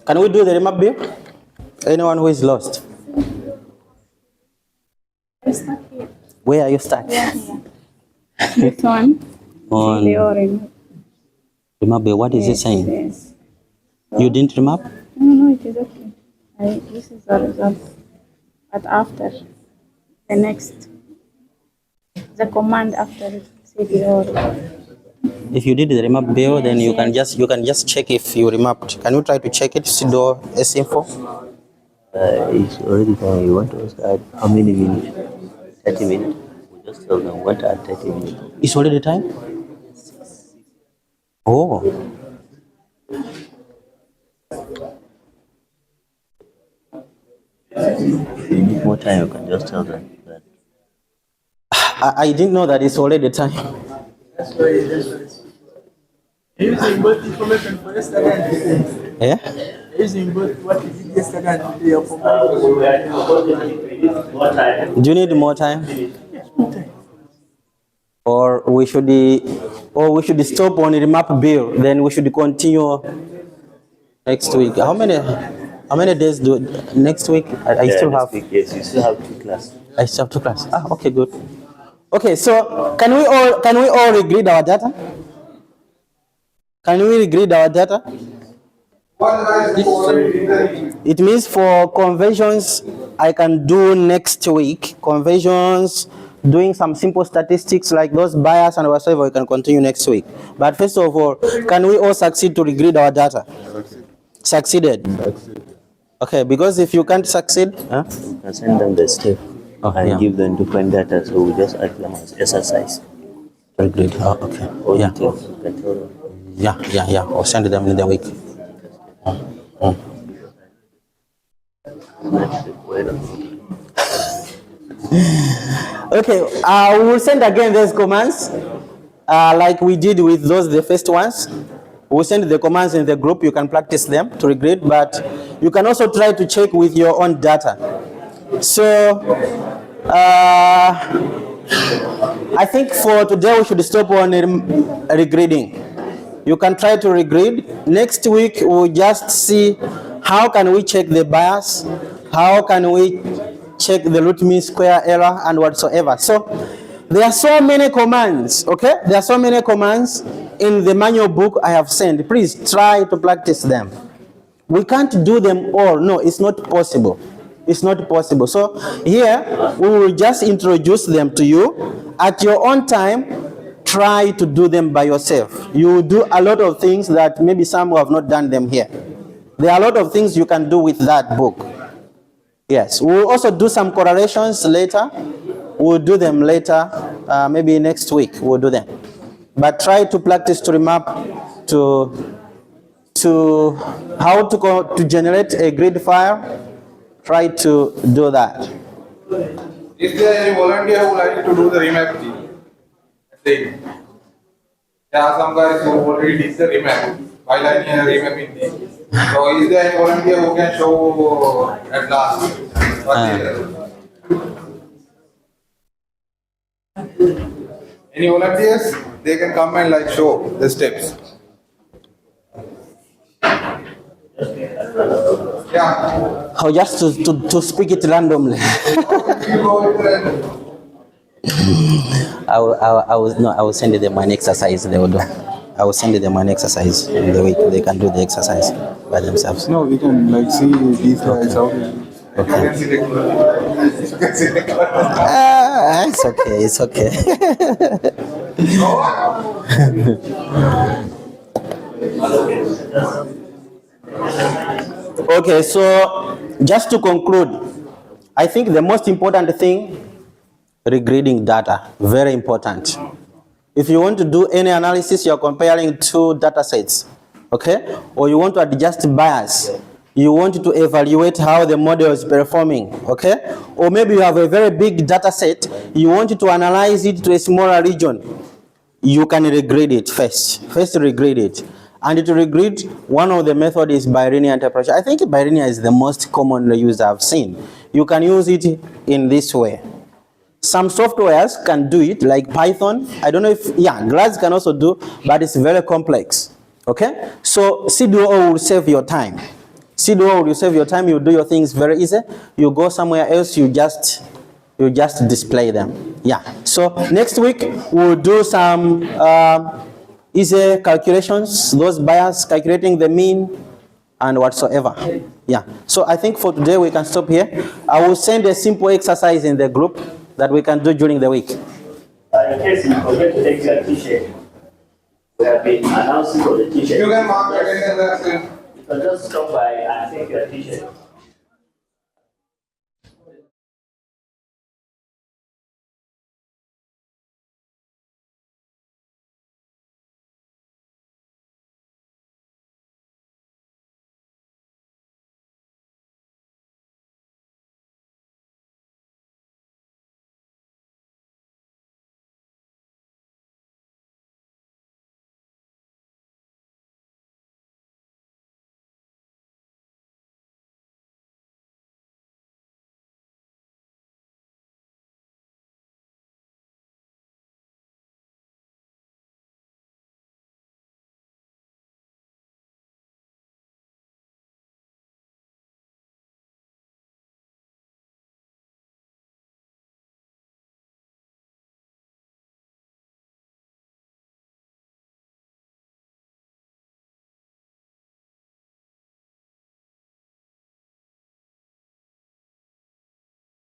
Can we do the remap view? Anyone who is lost? I'm stuck here. Where are you stuck? This one. On CDO remap. remap view. What is it saying? Yes. You didn't remap? No, it is okay. This is the result. But after the next, the command after CDO. If you did the remap view, then you can just check if you remapped. Can you try to check it? CDO S-info. It's already time. You want to start how many minutes? 30 minutes. We just tell them what are 30 minutes. It's already time? Oh. If you need more time, you can just tell them that. I didn't know that it's already time. Using both information for yesterday and today. Yeah? Using both what you did yesterday and today. Do you need more time? Or we should stop on the remap bill, then we should continue next week. How many days do next week? I still have. Week, yes, you still have 2 classes. I still have 2 classes. Okay, good. Okay, so can we all regrid our data? Can we regrid our data? It means for conversions, I can do next week. Conversions, doing some simple statistics like those bias and whatever, we can continue next week. But first of all, can we all succeed to regrid our data? Succeeded. Okay, because if you can't succeed, You can send them the step and give them different data, so we just add them as exercise. Regrid. Oh, okay. All Yeah. details, you can tell them. Yeah. I'll send them in the week. Okay, we will send again those commands, like we did with the first ones. We'll send the commands in the group. You can practice them to regrid, but you can also try to check with your own data. So, I think for today we should stop on regridding. You can try to regrid. Next week we'll just see how can we check the bias, how can we check the root mean square error and whatsoever. So there are so many commands, okay? There are so many commands in the manual book I have sent. Please try to practice them. We can't do them all. No, it's not possible. It's not possible. So here we will just introduce them to you. At your own time, try to do them by yourself. You will do a lot of things that maybe some who have not done them here. There are a lot of things you can do with that book. Yes, we'll also do some correlations later. We'll do them later, maybe next week we'll do them. But try to practice to remap to how to generate a grid file. Try to do that. Is there any volunteer who would like to do the remap thing? There are some guys who already did the remap, while I need a remap in this. So is there any volunteer who can show at last what they did? Any volunteers? They can come and like show the steps. Yeah. Or just to speak it randomly. I will send them an exercise they will do. I will send them an exercise in the week. They can do the exercise by themselves. No, we can like see these guys out. Okay. It's okay. It's okay. Okay, so just to conclude, I think the most important thing, regridding data, very important. If you want to do any analysis, you're comparing 2 data sets, okay? Or you want to adjust bias, you want to evaluate how the model is performing, okay? Or maybe you have a very big data set, you want to analyze it to a smaller region. you can regrid it first. First regrid it. And to regrid, one of the method is bilinear interpolation. I think bilinear is the most commonly used I've seen. You can use it in this way. Some softwares can do it, like Python. I don't know if, yeah, GrADS can also do, but it's very complex. Okay? So CDO will save your time. CDO will save your time, you do your things very easy. You go somewhere else, you just display them. Yeah. So next week we'll do some easy calculations, those bias, calculating the mean and whatsoever. Yeah. So I think for today we can stop here. I will send a simple exercise in the group that we can do during the week. In case you forget to take your t-shirt, we have been announcing for the t-shirt. You can mark it in the You can just stop by and take your t-shirt.